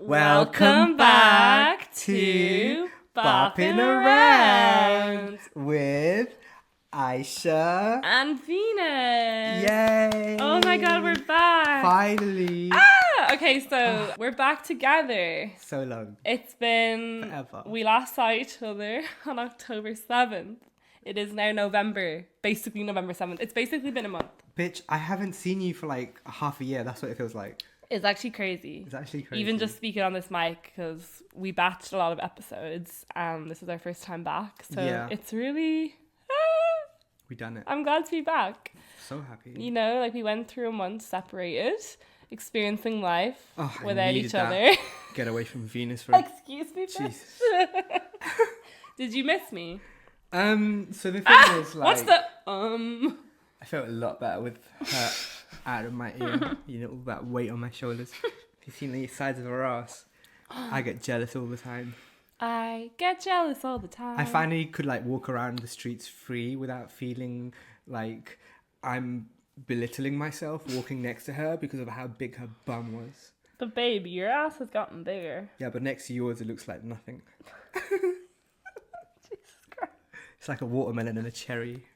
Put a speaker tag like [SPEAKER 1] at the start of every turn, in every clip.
[SPEAKER 1] Welcome back to Boppin Around with Ayesha
[SPEAKER 2] and Venus.
[SPEAKER 1] Yay!
[SPEAKER 2] Oh my god, we're back.
[SPEAKER 1] Finally.
[SPEAKER 2] Okay, so we're back together.
[SPEAKER 1] So long.
[SPEAKER 2] It's been
[SPEAKER 1] forever.
[SPEAKER 2] We last saw each other on October 7th. It is now November, basically November 7th. It's basically been a month.
[SPEAKER 1] Bitch, I haven't seen you for like half a year. That's what it feels like.
[SPEAKER 2] It's actually crazy.
[SPEAKER 1] It's actually crazy.
[SPEAKER 2] Even just speaking on this mic, because we batched a lot of episodes and this is our first time back. So
[SPEAKER 1] Yeah.
[SPEAKER 2] It's really...
[SPEAKER 1] We done it.
[SPEAKER 2] I'm glad to be back.
[SPEAKER 1] So happy.
[SPEAKER 2] You know, like we went through a month separated, experiencing life
[SPEAKER 1] I
[SPEAKER 2] without
[SPEAKER 1] needed
[SPEAKER 2] each
[SPEAKER 1] that.
[SPEAKER 2] other.
[SPEAKER 1] Get away from Venus for
[SPEAKER 2] Excuse me, bitch.
[SPEAKER 1] Jesus.
[SPEAKER 2] Did you miss me?
[SPEAKER 1] So the thing is, like,
[SPEAKER 2] What's the
[SPEAKER 1] I felt a lot better with her out of my ear. You know, all that weight on my shoulders. If you've seen the sides of her ass, I get jealous all the time.
[SPEAKER 2] I get jealous all the time.
[SPEAKER 1] I finally could like walk around the streets free without feeling like I'm belittling myself walking next to her because of how big her bum was.
[SPEAKER 2] But baby, your ass has gotten bigger.
[SPEAKER 1] Yeah, but next to yours it looks like nothing.
[SPEAKER 2] Jesus Christ.
[SPEAKER 1] It's like a watermelon and a cherry.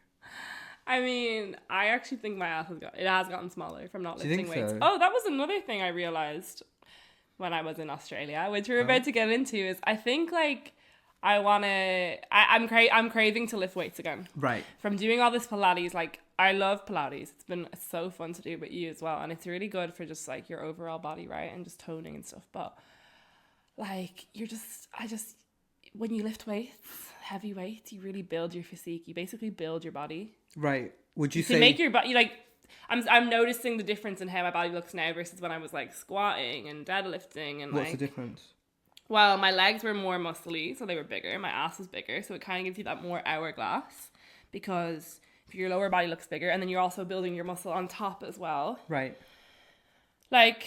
[SPEAKER 2] I mean, I actually think my ass has gotten smaller from not
[SPEAKER 1] Do you
[SPEAKER 2] lifting
[SPEAKER 1] think
[SPEAKER 2] weights.
[SPEAKER 1] so?
[SPEAKER 2] Oh, that was another thing I realized when I was in Australia, which we're about to get into, is I think like I'm craving to lift weights again.
[SPEAKER 1] Right.
[SPEAKER 2] From doing all this Pilates, like I love Pilates. It's been so fun to do with you as well, and it's really good for just like your overall body, right, and just toning and stuff. But like when you lift weights, heavy weights, you really build your physique. You basically build your body.
[SPEAKER 1] Right. Would you
[SPEAKER 2] To
[SPEAKER 1] say
[SPEAKER 2] make your body like I'm noticing the difference in how my body looks now versus when I was like squatting and deadlifting and
[SPEAKER 1] what's
[SPEAKER 2] like
[SPEAKER 1] the difference?
[SPEAKER 2] well, my legs were more muscly, so they were bigger. My ass was bigger, so it kind of gives you that more hourglass because your lower body looks bigger, and then you're also building your muscle on top as well.
[SPEAKER 1] Right.
[SPEAKER 2] Like,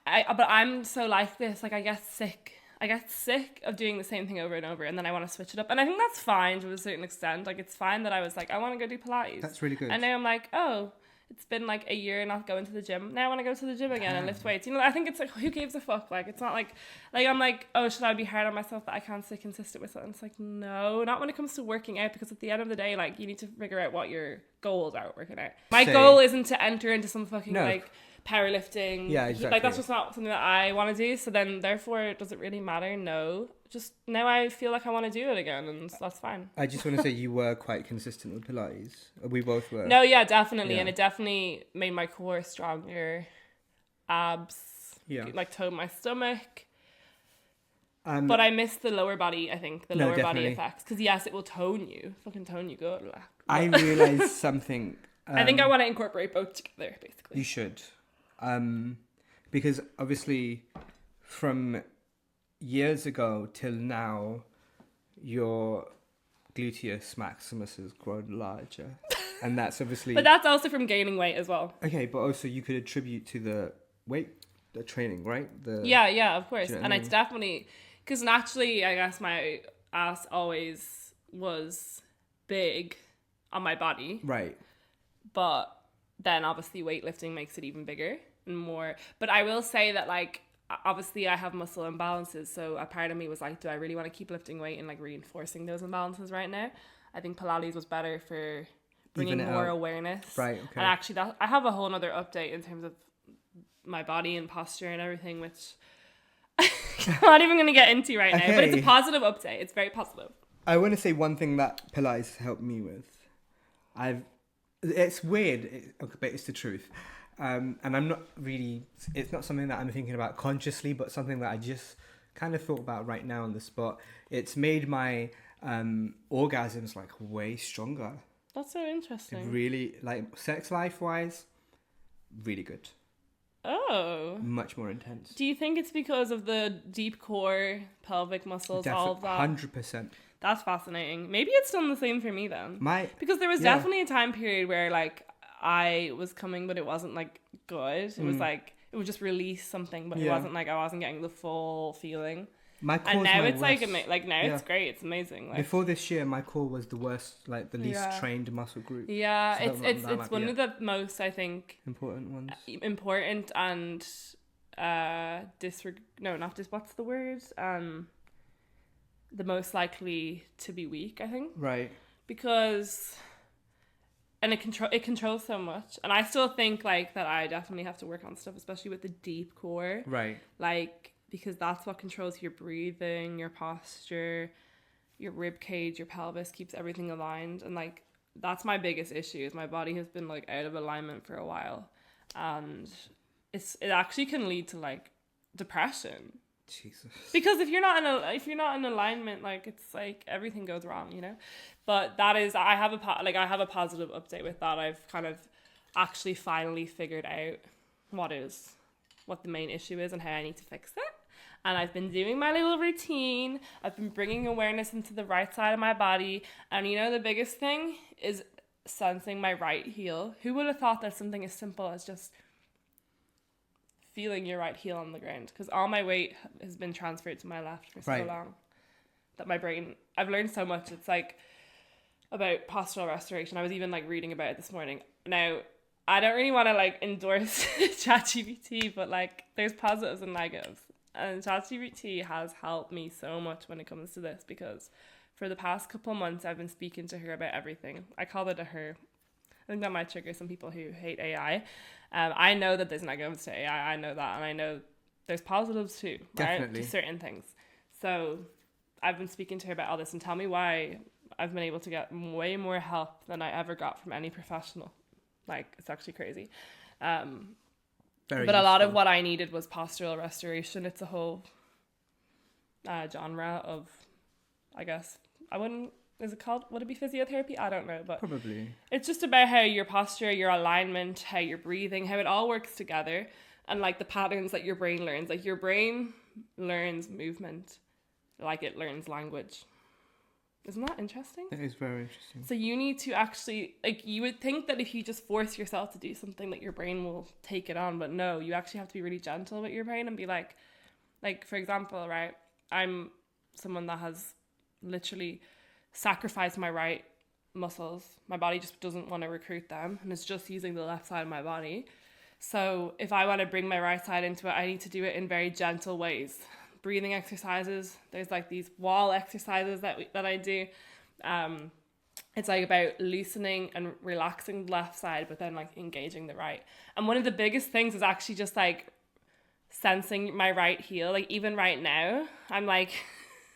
[SPEAKER 2] but I'm so like this. Like, I get sick of doing the same thing over and over, and then I want to switch it up. And I think that's fine to a certain extent. Like, it's fine that I was like, I want to go do Pilates.
[SPEAKER 1] That's really good.
[SPEAKER 2] And now I'm like, oh, it's been like a year not going to the gym. Now I want to go to the gym again and lift weights. You know, I think it's like, who gives a fuck? Like, it's not like I'm like, oh, should I be hard on myself that I can't stay consistent with it? And it's like, no, not when it comes to working out, because at the end of the day, like, you need to figure out what your goals are working out. My goal isn't to enter into some fucking like powerlifting.
[SPEAKER 1] Yeah, exactly.
[SPEAKER 2] Like, that's just not something that I want to do. So then, therefore, does it really matter? No. Just now I feel like I want to do it again, and that's fine.
[SPEAKER 1] I just want to say you were quite consistent with Pilates. We both were.
[SPEAKER 2] No, yeah, definitely.
[SPEAKER 1] Yeah.
[SPEAKER 2] And it definitely made my core stronger. Abs.
[SPEAKER 1] Yeah.
[SPEAKER 2] Like, toned my stomach.
[SPEAKER 1] But
[SPEAKER 2] I miss the lower body, I think. The lower body
[SPEAKER 1] definitely.
[SPEAKER 2] effects. Because, yes, it will tone you. Fucking tone you good. Like.
[SPEAKER 1] I realised something.
[SPEAKER 2] I think I want to incorporate both together, basically.
[SPEAKER 1] You should. Because obviously from years ago till now, your gluteus maximus has grown larger. And that's obviously...
[SPEAKER 2] But that's also from gaining weight as well.
[SPEAKER 1] Okay, but also you could attribute to the training, right?
[SPEAKER 2] Yeah, of course.
[SPEAKER 1] Do you know what
[SPEAKER 2] And
[SPEAKER 1] I mean?
[SPEAKER 2] it's definitely... Because naturally, I guess my ass always was big on my body.
[SPEAKER 1] Right.
[SPEAKER 2] But then obviously weightlifting makes it even bigger and more. But I will say that, like, obviously I have muscle imbalances, so a part of me was like, do I really want to keep lifting weight and like reinforcing those imbalances right now? I think Pilates was better for bringing more awareness.
[SPEAKER 1] Right, okay.
[SPEAKER 2] And actually I have a whole other update in terms of my body and posture and everything, which I'm not even going to get into right now, but it's a positive update. It's very positive.
[SPEAKER 1] I want to say one thing that Pilates helped me with. It's weird, but it's the truth. And I'm not really, it's not something that I'm thinking about consciously, but something that I just kind of thought about right now on the spot. It's made my orgasms like way stronger.
[SPEAKER 2] That's so interesting.
[SPEAKER 1] Really, like sex life wise, really good.
[SPEAKER 2] Oh.
[SPEAKER 1] Much more intense.
[SPEAKER 2] Do you think it's because of the deep core, pelvic muscles, all of that?
[SPEAKER 1] 100%.
[SPEAKER 2] That's fascinating. Maybe it's done the same for me then. Because there was
[SPEAKER 1] yeah.
[SPEAKER 2] definitely a time period where like I was coming, but it wasn't like good. It was like it would just release something, but it wasn't like I wasn't getting the full feeling.
[SPEAKER 1] My core
[SPEAKER 2] and now it's
[SPEAKER 1] worst.
[SPEAKER 2] like now it's great. It's amazing. Like,
[SPEAKER 1] before this year, my core was the worst, like the least trained muscle group.
[SPEAKER 2] Yeah,
[SPEAKER 1] so
[SPEAKER 2] it's one of the most, I think,
[SPEAKER 1] important ones.
[SPEAKER 2] Important and what's the word? The most likely to be weak, I think.
[SPEAKER 1] Right.
[SPEAKER 2] Because, and it controls so much. And I still think like that I definitely have to work on stuff, especially with the deep core.
[SPEAKER 1] Right.
[SPEAKER 2] Like, because that's what controls your breathing, your posture, your rib cage, your pelvis, keeps everything aligned. And like, that's my biggest issue, is my body has been like out of alignment for a while. And it actually can lead to like depression.
[SPEAKER 1] Jesus.
[SPEAKER 2] Because if you're not in alignment, like, it's like everything goes wrong, you know. But that is, I have a positive update with that. I've kind of actually finally figured out what the main issue is and how I need to fix it. And I've been doing my little routine. I've been bringing awareness into the right side of my body. And you know, the biggest thing is sensing my right heel. Who would have thought that something as simple as just feeling your right heel on the ground? Because all my weight has been transferred to my left for so long that my brain, I've learned so much. It's like about postural restoration. I was even like reading about it this morning. Now, I don't really want to like endorse ChatGPT, but like there's positives and negatives. And ChatGPT has helped me so much when it comes to this, because for the past couple months I've been speaking to her about everything. I call it a her. I think that might trigger some people who hate AI. I know that there's negatives to AI. I know that. And I know there's positives too, right? To certain things. So I've been speaking to her about all this, and tell me why I've been able to get way more help than I ever got from any professional. Like, it's actually crazy. But a lot of what I needed was postural restoration. It's a whole genre of, I guess, is it called, would it be physiotherapy? I don't know, but
[SPEAKER 1] probably. It's
[SPEAKER 2] just about how your posture, your alignment, how you're breathing, how it all works together, and like the patterns that your brain learns. Like, your brain learns movement like it learns language. Isn't that interesting?
[SPEAKER 1] It is very interesting. So
[SPEAKER 2] you need to actually, like, you would think that if you just force yourself to do something that your brain will take it on, but no, you actually have to be really gentle with your brain and be like, for example, right, I'm someone that has literally sacrificed my right muscles. My body just doesn't want to recruit them, and it's just using the left side of my body. So if I want to bring my right side into it, I need to do it in very gentle ways. Breathing exercises, there's like these wall exercises that I do. It's like about loosening and relaxing the left side, but then like engaging the right. And one of the biggest things is actually just like sensing my right heel. Like, even right now, I'm like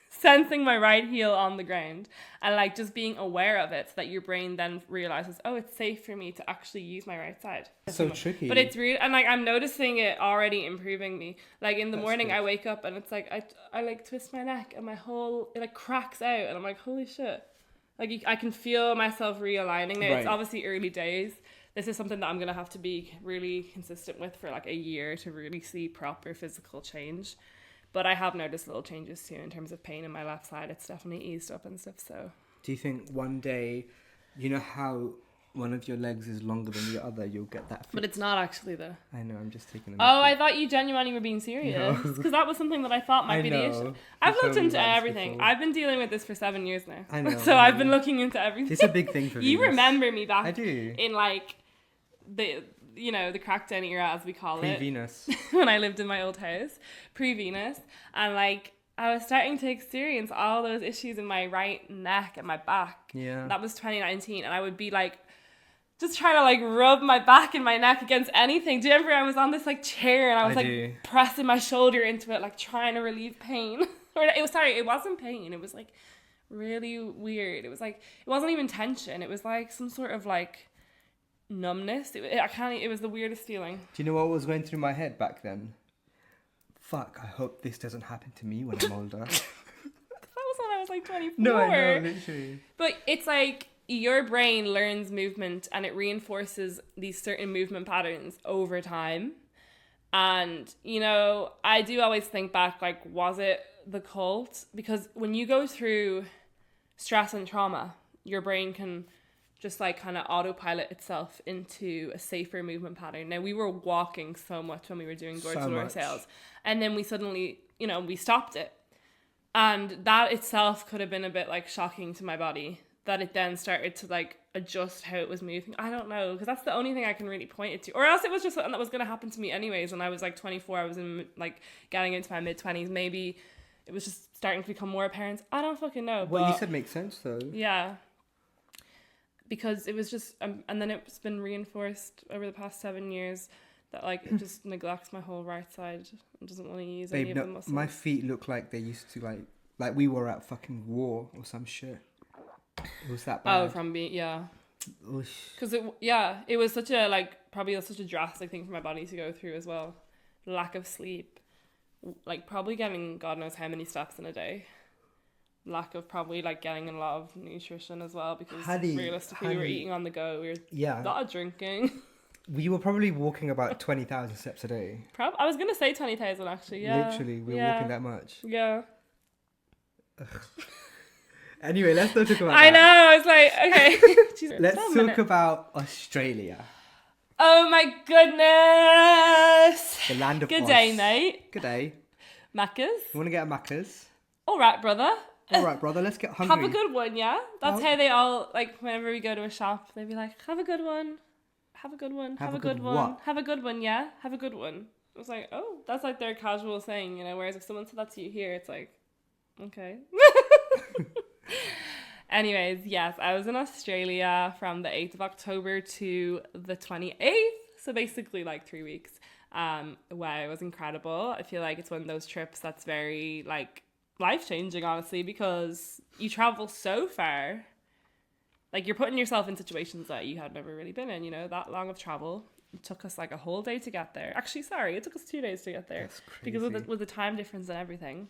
[SPEAKER 2] sensing my right heel on the ground, and like just being aware of it, so that your brain then realizes, oh, it's safe for me to actually use my right side.
[SPEAKER 1] That's so tricky.
[SPEAKER 2] But it's real, and like I'm noticing it already improving me. Like in the morning, good. I wake up and it's like I like twist my neck and my whole, it like cracks out, and I'm like, holy shit. Like I can feel myself realigning now. Right. It's obviously early days. This is something that I'm gonna have to be really consistent with for like a year to really see proper physical change. But I have noticed little changes too in terms of pain in my left side. It's definitely eased up and stuff. So,
[SPEAKER 1] do you think one day, you know how one of your legs is longer than the other, you'll get that fixed?
[SPEAKER 2] But it's not actually though.
[SPEAKER 1] I know, I'm just taking a
[SPEAKER 2] I thought you genuinely were being serious. Because that was something that I thought might be the issue. I've looked into everything. I've been dealing with this for 7 years now.
[SPEAKER 1] I know.
[SPEAKER 2] So I've been looking into everything.
[SPEAKER 1] It's a big thing for me.
[SPEAKER 2] You remember me back
[SPEAKER 1] I do.
[SPEAKER 2] In like the crackdown era, as we call it.
[SPEAKER 1] Pre-Venus.
[SPEAKER 2] When I lived in my old house. Pre-Venus. And like, I was starting to experience all those issues in my right neck and my back.
[SPEAKER 1] Yeah.
[SPEAKER 2] That was 2019. And I would be like, just trying to like rub my back and my neck against anything. Do you remember I was on this like chair and I was pressing my shoulder into it, like trying to relieve pain? It wasn't pain. It was like really weird. It was like, it wasn't even tension. It was like some sort of like numbness. It was the weirdest feeling.
[SPEAKER 1] Do you know what was going through my head back then? Fuck, I hope this doesn't happen to me when I'm older.
[SPEAKER 2] That was when I was like 24.
[SPEAKER 1] No, I know, literally.
[SPEAKER 2] But it's like your brain learns movement and it reinforces these certain movement patterns over time. And, you know, I do always think back, like, was it the cult? Because when you go through stress and trauma, your brain can just like kind of autopilot itself into a safer movement pattern. Now, we were walking so much when we were doing door-to-door sales, and then we suddenly, we stopped it. And that itself could have been a bit like shocking to my body, that it then started to like adjust how it was moving. I don't know, because that's the only thing I can really point it to. Or else it was just something that was going to happen to me anyways. When I was like 24, I was in like getting into my mid-20s. Maybe it was just starting to become more apparent. I don't fucking know.
[SPEAKER 1] What you said makes sense though.
[SPEAKER 2] Yeah. Because it was just, and then it's been reinforced over the past 7 years that like it just neglects my whole right side and doesn't want to use any of the muscles.
[SPEAKER 1] My feet look like they used to like we were at fucking war or some shit. It was that bad.
[SPEAKER 2] Oh, from being, yeah. Because it was such a, like, probably such a drastic thing for my body to go through as well. Lack of sleep. Like, probably getting God knows how many steps in a day. Lack of probably, like, getting a lot of nutrition as well, because realistically we were eating on the go. We were not drinking.
[SPEAKER 1] We were probably walking about 20,000 steps a day.
[SPEAKER 2] I was going to say 20,000 actually, yeah.
[SPEAKER 1] Literally, we were walking that much.
[SPEAKER 2] Yeah.
[SPEAKER 1] Anyway, let's not talk about
[SPEAKER 2] I
[SPEAKER 1] that.
[SPEAKER 2] know, I was like, okay.
[SPEAKER 1] Let's talk about Australia.
[SPEAKER 2] Oh my goodness.
[SPEAKER 1] The land of
[SPEAKER 2] Good
[SPEAKER 1] Oz.
[SPEAKER 2] day, mate.
[SPEAKER 1] Good day.
[SPEAKER 2] Macca's.
[SPEAKER 1] You want to get a Macca's?
[SPEAKER 2] All right, brother.
[SPEAKER 1] All right, brother, let's get hungry.
[SPEAKER 2] Have a good one, yeah? That's how they all, like, whenever we go to a shop, they'd be like, have a good one. Have a good one. Have a good one.
[SPEAKER 1] What?
[SPEAKER 2] Have a good one, yeah? Have a good one. I was like, oh, that's like their casual saying, you know, whereas if someone said that to you here, it's like, okay. Anyways, yes, I was in Australia from the 8th of October to the 28th. So basically like 3 weeks. Wow, it was incredible. I feel like it's one of those trips that's very like life-changing, honestly, because you travel so far. Like you're putting yourself in situations that you had never really been in, you know, that long of travel. It took us like a whole day to get there. Actually, sorry, it took us 2 days to get there.
[SPEAKER 1] That's crazy.
[SPEAKER 2] Because with the time difference and everything.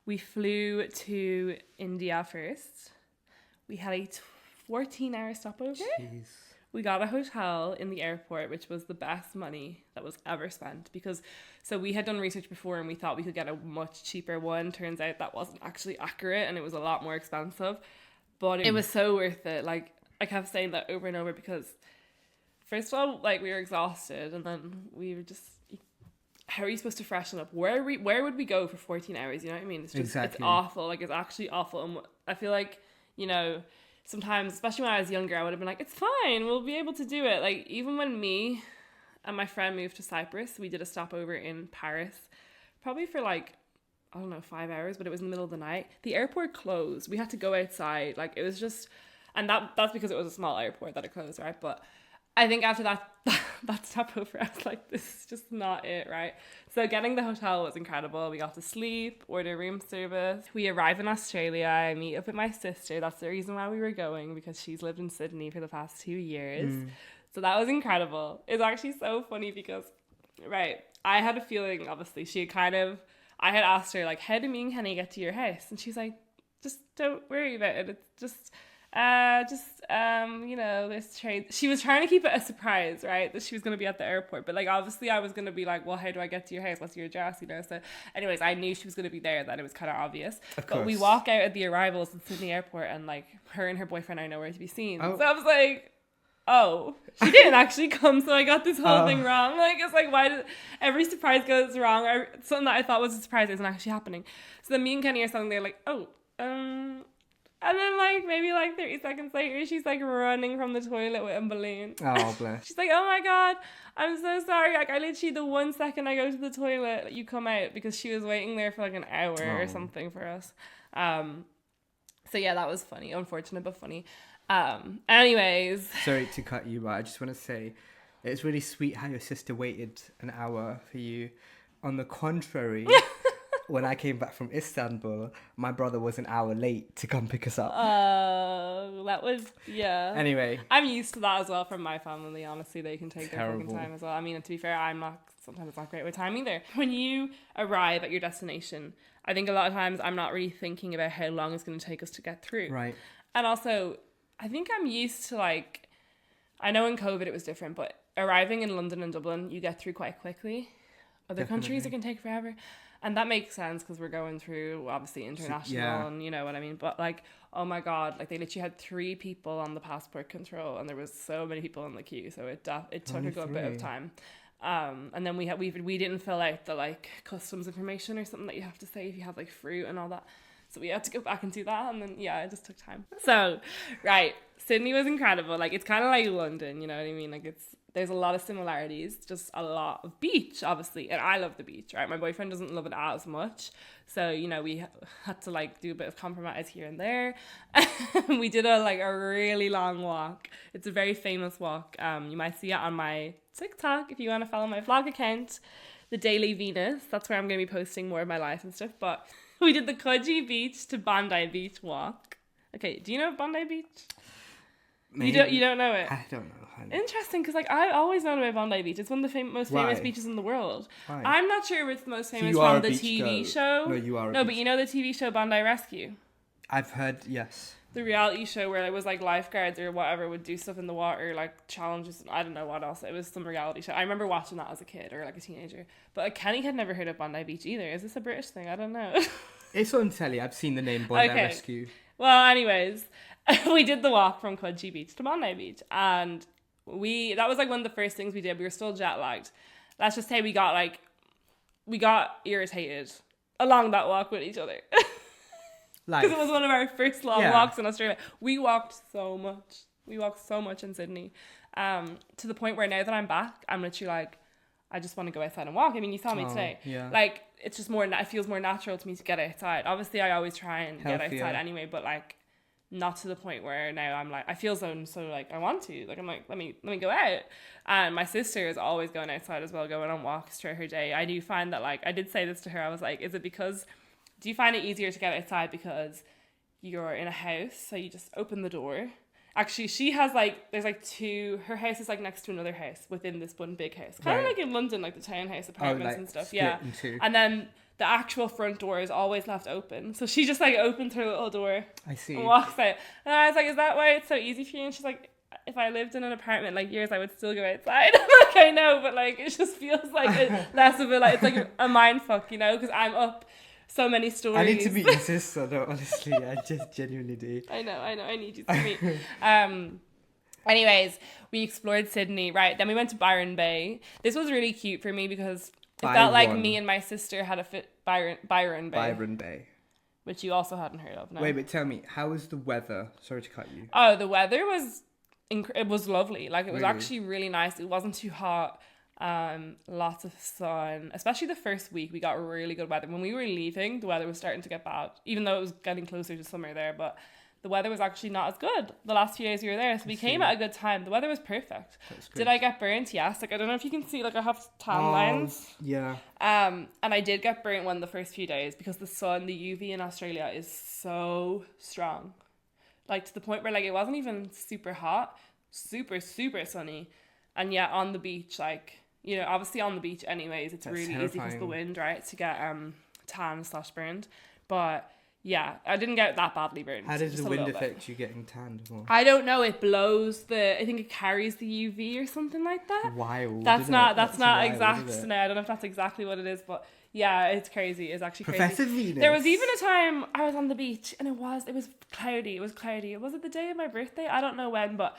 [SPEAKER 2] We flew to India first. We had a 14-hour stopover.
[SPEAKER 1] Jeez.
[SPEAKER 2] We got a hotel in the airport, which was the best money that was ever spent. Because, so we had done research before and we thought we could get a much cheaper one. Turns out that wasn't actually accurate and it was a lot more expensive. But it was so worth it. Like, I kept saying that over and over because, first of all, like, we were exhausted. And then we were just... How are you supposed to freshen up? Where would we go for 14 hours? You know what I mean? It's just,
[SPEAKER 1] exactly.
[SPEAKER 2] It's awful. Like, it's actually awful. And I feel like, you know, sometimes, especially when I was younger, I would have been like, it's fine. We'll be able to do it. Like, even when me and my friend moved to Cyprus, we did a stopover in Paris, probably for like, I don't know, 5 hours, but it was in the middle of the night. The airport closed. We had to go outside. Like, it was just, and that's because it was a small airport that it closed, right? But I think after that stopover, I was like, this is just not it, right? So getting the hotel was incredible. We got to sleep, order room service. We arrive in Australia. I meet up with my sister. That's the reason why we were going, because she's lived in Sydney for the past 2 years. So that was incredible. It's actually so funny because, right, I had a feeling, obviously, I had asked her, like, how do me and Kenny get to your house? And she's like, just don't worry about it. It's just you know, this train. She was trying to keep it a surprise, right, that she was going to be at the airport, but like obviously I was going to be like, well, how do I get to your house, what's your address, you know? So anyways, I knew she was going to be there, that it was kind of obvious. But we walk out at the arrivals in Sydney airport and like her and her boyfriend are nowhere to be seen. So I was like, oh, she didn't actually come, so I got this whole thing wrong. Like, it's like, why did every surprise goes wrong? Something that I thought was a surprise isn't actually happening. So then me and Kenny are sitting there like, and then, like, maybe, like, 30 seconds later, she's, like, running from the toilet with a balloon.
[SPEAKER 1] Oh, bless.
[SPEAKER 2] She's like, oh, my God, I'm so sorry. Like, I literally, the 1 second I go to the toilet, you come out, because she was waiting there for, like, an hour or something for us. So, yeah, that was funny. Unfortunate, but funny. Anyways.
[SPEAKER 1] Sorry to cut you, but I just want to say, it's really sweet how your sister waited an hour for you. On the contrary... When I came back from Istanbul, my brother was an hour late to come pick us up.
[SPEAKER 2] That was, yeah.
[SPEAKER 1] Anyway.
[SPEAKER 2] I'm used to that as well from my family, honestly. They can take their fucking time as well. I mean, to be fair, sometimes it's not great with time either. When you arrive at your destination, I think a lot of times I'm not really thinking about how long it's going to take us to get through.
[SPEAKER 1] Right.
[SPEAKER 2] And also, I think I'm used to like, I know in COVID it was different, but arriving in London and Dublin, you get through quite quickly. Other countries, it can take forever. And that makes sense because we're going through, obviously, international and you know what I mean. But, like, oh, my God, like, they literally had 3 people on the passport control and there was so many people in the queue. So it took a good bit of time. And then we didn't fill out the, like, customs information or something that you have to say if you have, like, fruit and all that. So we had to go back and do that. And then, yeah, it just took time. So, right. Sydney was incredible. Like, it's kind of like London, you know what I mean? Like, there's a lot of similarities, just a lot of beach, obviously. And I love the beach, right? My boyfriend doesn't love it as much. So, you know, we had to, like, do a bit of compromise here and there. We did a really long walk. It's a very famous walk. You might see it on my TikTok if you want to follow my vlog account, The Daily Venus. That's where I'm going to be posting more of my life and stuff. But we did the Coogee Beach to Bondi Beach walk. Okay, do you know Bondi Beach?
[SPEAKER 1] Maybe.
[SPEAKER 2] You don't know it?
[SPEAKER 1] I don't know.
[SPEAKER 2] Interesting, because like I always known about Bondi Beach. It's one of the most famous
[SPEAKER 1] Why?
[SPEAKER 2] beaches in the world.
[SPEAKER 1] Why?
[SPEAKER 2] I'm not sure if it's the most famous
[SPEAKER 1] you are
[SPEAKER 2] from
[SPEAKER 1] a
[SPEAKER 2] the
[SPEAKER 1] beach
[SPEAKER 2] TV
[SPEAKER 1] girl.
[SPEAKER 2] show.
[SPEAKER 1] No, you are.
[SPEAKER 2] No, but you know the TV show Bondi Rescue,
[SPEAKER 1] I've heard, yes.
[SPEAKER 2] the reality show where it was like lifeguards or whatever would do stuff in the water, like challenges. I don't know what else. It was some reality show. I remember watching that as a kid or like a teenager. But like, Kenny had never heard of Bondi Beach either. Is this a British thing? I don't know.
[SPEAKER 1] It's on telly. I've seen the name Bondi Rescue.
[SPEAKER 2] Well, anyways, we did the walk from Coogee Beach to Bondi Beach, and that was like one of the first things we did. We were still jet lagged. Let's just say we got irritated along that walk with each other. Because it was one of our first long walks in Australia. We walked so much. In Sydney. To the point where now that I'm back, I'm literally like, I just want to go outside and walk. I mean, you saw me today.
[SPEAKER 1] Yeah.
[SPEAKER 2] Like, it's just it feels more natural to me to get outside. Obviously, I always try and
[SPEAKER 1] Healthier.
[SPEAKER 2] get outside anyway, but like, not to the point where now I'm like, I feel so like I want to. Like, I'm like, let me go out. And my sister is always going outside as well, going on walks throughout her day. I do find that, like, I did say this to her. I was like, do you find it easier to get outside because you're in a house, so you just open the door? Actually, she has there's her house is like next to another house within this one big house. Kind of like in London, like the townhouse apartments and stuff. Yeah. And then the actual front door is always left open. So she just like opens her little door.
[SPEAKER 1] I see.
[SPEAKER 2] And walks out. And I was like, is that why it's so easy for you? And she's like, if I lived in an apartment like yours, I would still go outside. I'm like, I know, but like it just feels like less of it's like a mind fuck, you know, because I'm up so many stories.
[SPEAKER 1] I need to meet your sister, though, honestly. I just genuinely do.
[SPEAKER 2] I know. I need you to meet. Anyways, we explored Sydney, right? Then we went to Byron Bay. This was really cute for me because it felt like me and my sister had a fit Byron Bay.
[SPEAKER 1] Byron Bay.
[SPEAKER 2] Which you also hadn't heard of, no?
[SPEAKER 1] Wait, but tell me, how was the weather? Sorry to cut you.
[SPEAKER 2] Oh, the weather was... it was lovely. Like, it was
[SPEAKER 1] Really?
[SPEAKER 2] actually really nice. It wasn't too hot. Lots of sun. Especially the first week, we got really good weather. When we were leaving, the weather was starting to get bad. Even though it was getting closer to summer there, but... the weather was actually not as good the last few days we were there. So we came at a good time. The weather was perfect. Did I get burnt? Yes. Like, I don't know if you can see, like, I have tan lines.
[SPEAKER 1] Yeah.
[SPEAKER 2] And I did get burnt one the first few days because the sun, the UV in Australia is so strong. Like, to the point where, like, it wasn't even super hot. Super, super sunny. And yet on the beach, like, you know, obviously on the beach anyways, it's really easy because of the wind, right? To get tan/burned. But... yeah, I didn't get that badly burned.
[SPEAKER 1] How does the wind affect you getting tanned more?
[SPEAKER 2] I don't know. It blows I think it carries the UV or something like that.
[SPEAKER 1] Wild.
[SPEAKER 2] That's not
[SPEAKER 1] wild,
[SPEAKER 2] exact. No, I don't know if that's exactly what it is, but yeah, it's crazy. It's actually crazy.
[SPEAKER 1] Professor Venus.
[SPEAKER 2] There was even a time I was on the beach and it was cloudy. Was it the day of my birthday? I don't know when, but...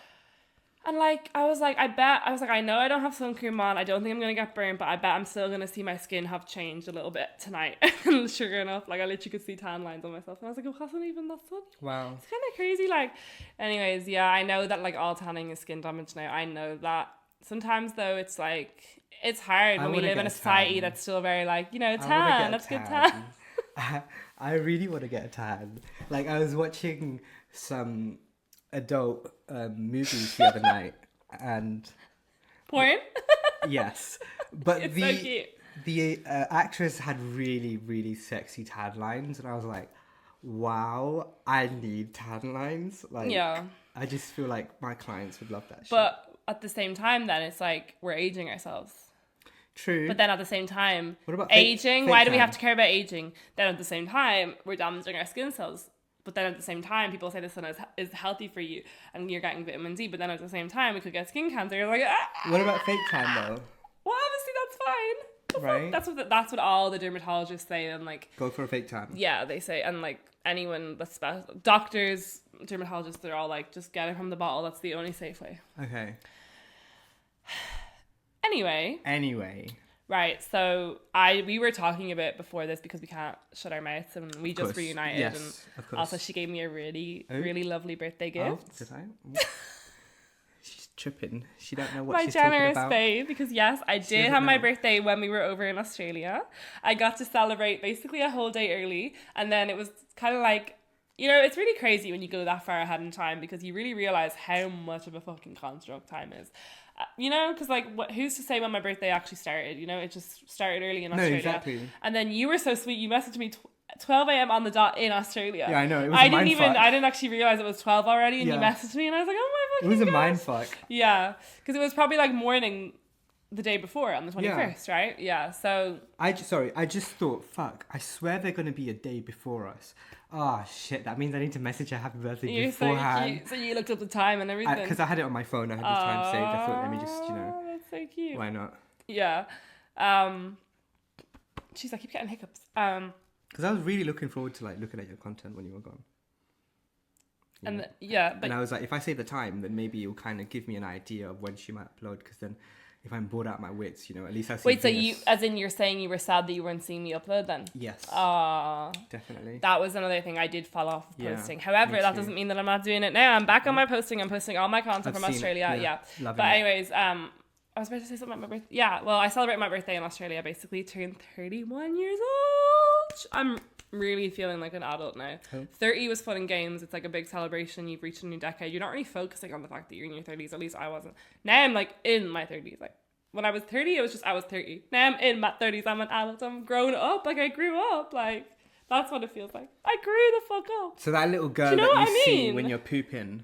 [SPEAKER 2] and like, I was like, I know I don't have sun cream on. I don't think I'm going to get burnt, but I bet I'm still going to see my skin have changed a little bit tonight. And sure enough, like, I literally could see tan lines on myself. And I was like, it wasn't even that sunny.
[SPEAKER 1] Wow.
[SPEAKER 2] It's kind of crazy. Like, anyways, yeah, I know that like all tanning is skin damage now. I know that. Sometimes though, it's like, it's hard when we live in a society that's still very like, you know, tan. Let's get tan.
[SPEAKER 1] I really want to get a tan. Like, I was watching some adult movies the other night, and
[SPEAKER 2] porn.
[SPEAKER 1] Yes, but
[SPEAKER 2] it's so cute.
[SPEAKER 1] The actress had really, really sexy tan lines, and I was like, wow, I need tan lines. Like, yeah, I just feel like my clients would love that shit.
[SPEAKER 2] But at the same time, then it's like we're aging ourselves.
[SPEAKER 1] True.
[SPEAKER 2] But then at the same time,
[SPEAKER 1] what about
[SPEAKER 2] aging?
[SPEAKER 1] Fake
[SPEAKER 2] why
[SPEAKER 1] tan?
[SPEAKER 2] do we have to care about aging? Then at the same time, we're damaging our skin cells. But then at the same time, people say the sun is healthy for you and you're getting vitamin D. But then at the same time, we could get skin cancer. You're like, ah!
[SPEAKER 1] What about fake tan though?
[SPEAKER 2] Well, obviously that's fine.
[SPEAKER 1] Right?
[SPEAKER 2] That's what all the dermatologists say. And like,
[SPEAKER 1] go for a fake tan.
[SPEAKER 2] Yeah, they say. And like anyone that's doctors, dermatologists, they're all like, just get it from the bottle. That's the only safe way.
[SPEAKER 1] Okay.
[SPEAKER 2] Anyway. Right, so we were talking a bit before this because we can't shut our mouths, and we just reunited.
[SPEAKER 1] Yes,
[SPEAKER 2] and
[SPEAKER 1] of course.
[SPEAKER 2] also she gave me a really lovely birthday gift.
[SPEAKER 1] Oh, did I? She's tripping. She don't know what
[SPEAKER 2] My
[SPEAKER 1] she's talking
[SPEAKER 2] generous
[SPEAKER 1] about.
[SPEAKER 2] babe, because yes, I did have my birthday when we were over in Australia. I got to celebrate basically a whole day early, and then it was kind of like, you know, it's really crazy when you go that far ahead in time because you really realize how much of a fucking construct time is. You know, because like, who's to say when my birthday actually started? You know, it just started early in Australia.
[SPEAKER 1] No, exactly.
[SPEAKER 2] And then you were so sweet. You messaged me 12 a.m. on the dot in Australia.
[SPEAKER 1] Yeah, I know. It was
[SPEAKER 2] I didn't actually realize it was 12 already, and you messaged me, and I was like, oh my fucking
[SPEAKER 1] It was a
[SPEAKER 2] God.
[SPEAKER 1] mindfuck.
[SPEAKER 2] Yeah, because it was probably like morning the day before on the 21st, right? Yeah, so...
[SPEAKER 1] I just thought, fuck, I swear they're going to be a day before us. Oh, shit, that means I need to message her happy birthday beforehand.
[SPEAKER 2] So cute. So you looked up the time and everything.
[SPEAKER 1] Because I had it on my phone, I had the time saved. I thought, let me just, you know...
[SPEAKER 2] That's so cute.
[SPEAKER 1] Why not?
[SPEAKER 2] Yeah. Jeez, I keep getting hiccups.
[SPEAKER 1] Because I was really looking forward to, like, looking at your content when you were gone.
[SPEAKER 2] But
[SPEAKER 1] and I was like, if I save the time, then maybe it'll kind of give me an idea of when she might upload, because then... If I'm bored out of my wits, you know, at least I see.
[SPEAKER 2] Wait, so you're saying you were sad that you weren't seeing me upload then?
[SPEAKER 1] Yes. Definitely.
[SPEAKER 2] That was another thing I did fall off posting.
[SPEAKER 1] Yeah,
[SPEAKER 2] However, that doesn't mean that I'm not doing it now. I'm back on my posting. I'm posting all my content from Australia.
[SPEAKER 1] But
[SPEAKER 2] anyways, I was about to say something about my birthday. Yeah, well, I celebrate my birthday in Australia. Basically, turned 31 years old. I'm really feeling like an adult now. 30 was fun and games. It's like a big celebration. You've reached a new decade. You're not really focusing on the fact that you're in your 30s. At least I wasn't. Now I'm like in my 30s. Like when I was 30, it was just I was 30. Now I'm in my 30s. I'm an adult. I'm grown up. Like I grew up. Like that's what it feels like. I grew the fuck up.
[SPEAKER 1] So that little girl that you see when you're pooping.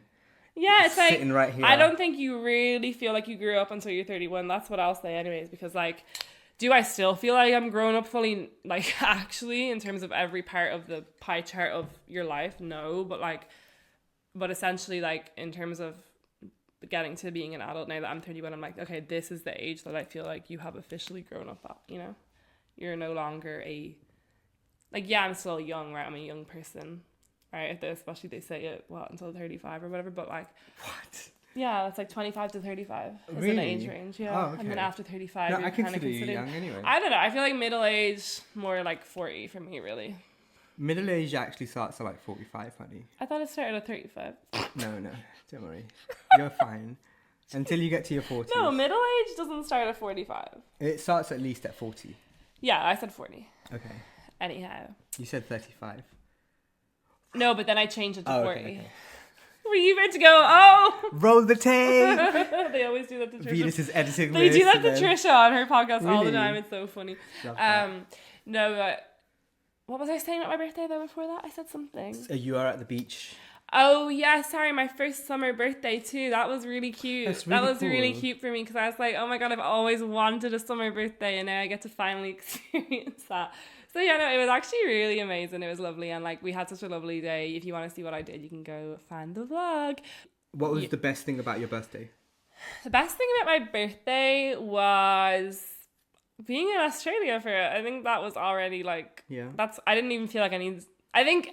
[SPEAKER 2] Yeah, it's like
[SPEAKER 1] sitting right here.
[SPEAKER 2] I don't think you really feel like you grew up until you're 31. That's what I'll say anyways, because like, do I still feel like I'm grown up fully, like actually in terms of every part of the pie chart of your life? No, but essentially like in terms of getting to being an adult now that I'm 31, I'm like, okay, this is the age that I feel like you have officially grown up at, you know? You're no longer I'm still young, right? I'm a young person, right? Especially they say it, until 35 or whatever, but like...
[SPEAKER 1] What?
[SPEAKER 2] Yeah, it's like 25 to 35 is
[SPEAKER 1] really?
[SPEAKER 2] an age range, yeah.
[SPEAKER 1] Oh, okay.
[SPEAKER 2] And then after 35,
[SPEAKER 1] no,
[SPEAKER 2] you're
[SPEAKER 1] I
[SPEAKER 2] kind of
[SPEAKER 1] consider you
[SPEAKER 2] considered...
[SPEAKER 1] young anyway.
[SPEAKER 2] I don't know, I feel like middle age, more like 40 for me, really.
[SPEAKER 1] Middle age actually starts at like 45, honey.
[SPEAKER 2] I thought it started at 35.
[SPEAKER 1] No, don't worry. You're fine. Until you get to your 40s.
[SPEAKER 2] No, middle age doesn't start at 45.
[SPEAKER 1] It starts at least at 40.
[SPEAKER 2] Yeah, I said 40.
[SPEAKER 1] Okay.
[SPEAKER 2] Anyhow.
[SPEAKER 1] You said 35.
[SPEAKER 2] No, but then I changed it to 40.
[SPEAKER 1] Okay.
[SPEAKER 2] Were you meant to go, oh!
[SPEAKER 1] Roll the tape!
[SPEAKER 2] They always do that to Trisha.
[SPEAKER 1] Venus is editing
[SPEAKER 2] They
[SPEAKER 1] this.
[SPEAKER 2] do that to Trisha on her podcast all the
[SPEAKER 1] Really?
[SPEAKER 2] time. It's so funny. No, but what was I saying at my birthday though before that? I said something.
[SPEAKER 1] So you are at the beach.
[SPEAKER 2] Oh yeah, sorry, my first summer birthday too. That was really cute.
[SPEAKER 1] That was
[SPEAKER 2] really
[SPEAKER 1] cool.
[SPEAKER 2] cute for me because I was like, oh my God, I've always wanted a summer birthday and now I get to finally experience that. So yeah, no, it was actually really amazing. It was lovely and like we had such a lovely day. If you want to see what I did, you can go find the vlog.
[SPEAKER 1] What was the best thing about your birthday?
[SPEAKER 2] The best thing about my birthday was being in Australia for it. I think that was already like, I didn't even feel like I think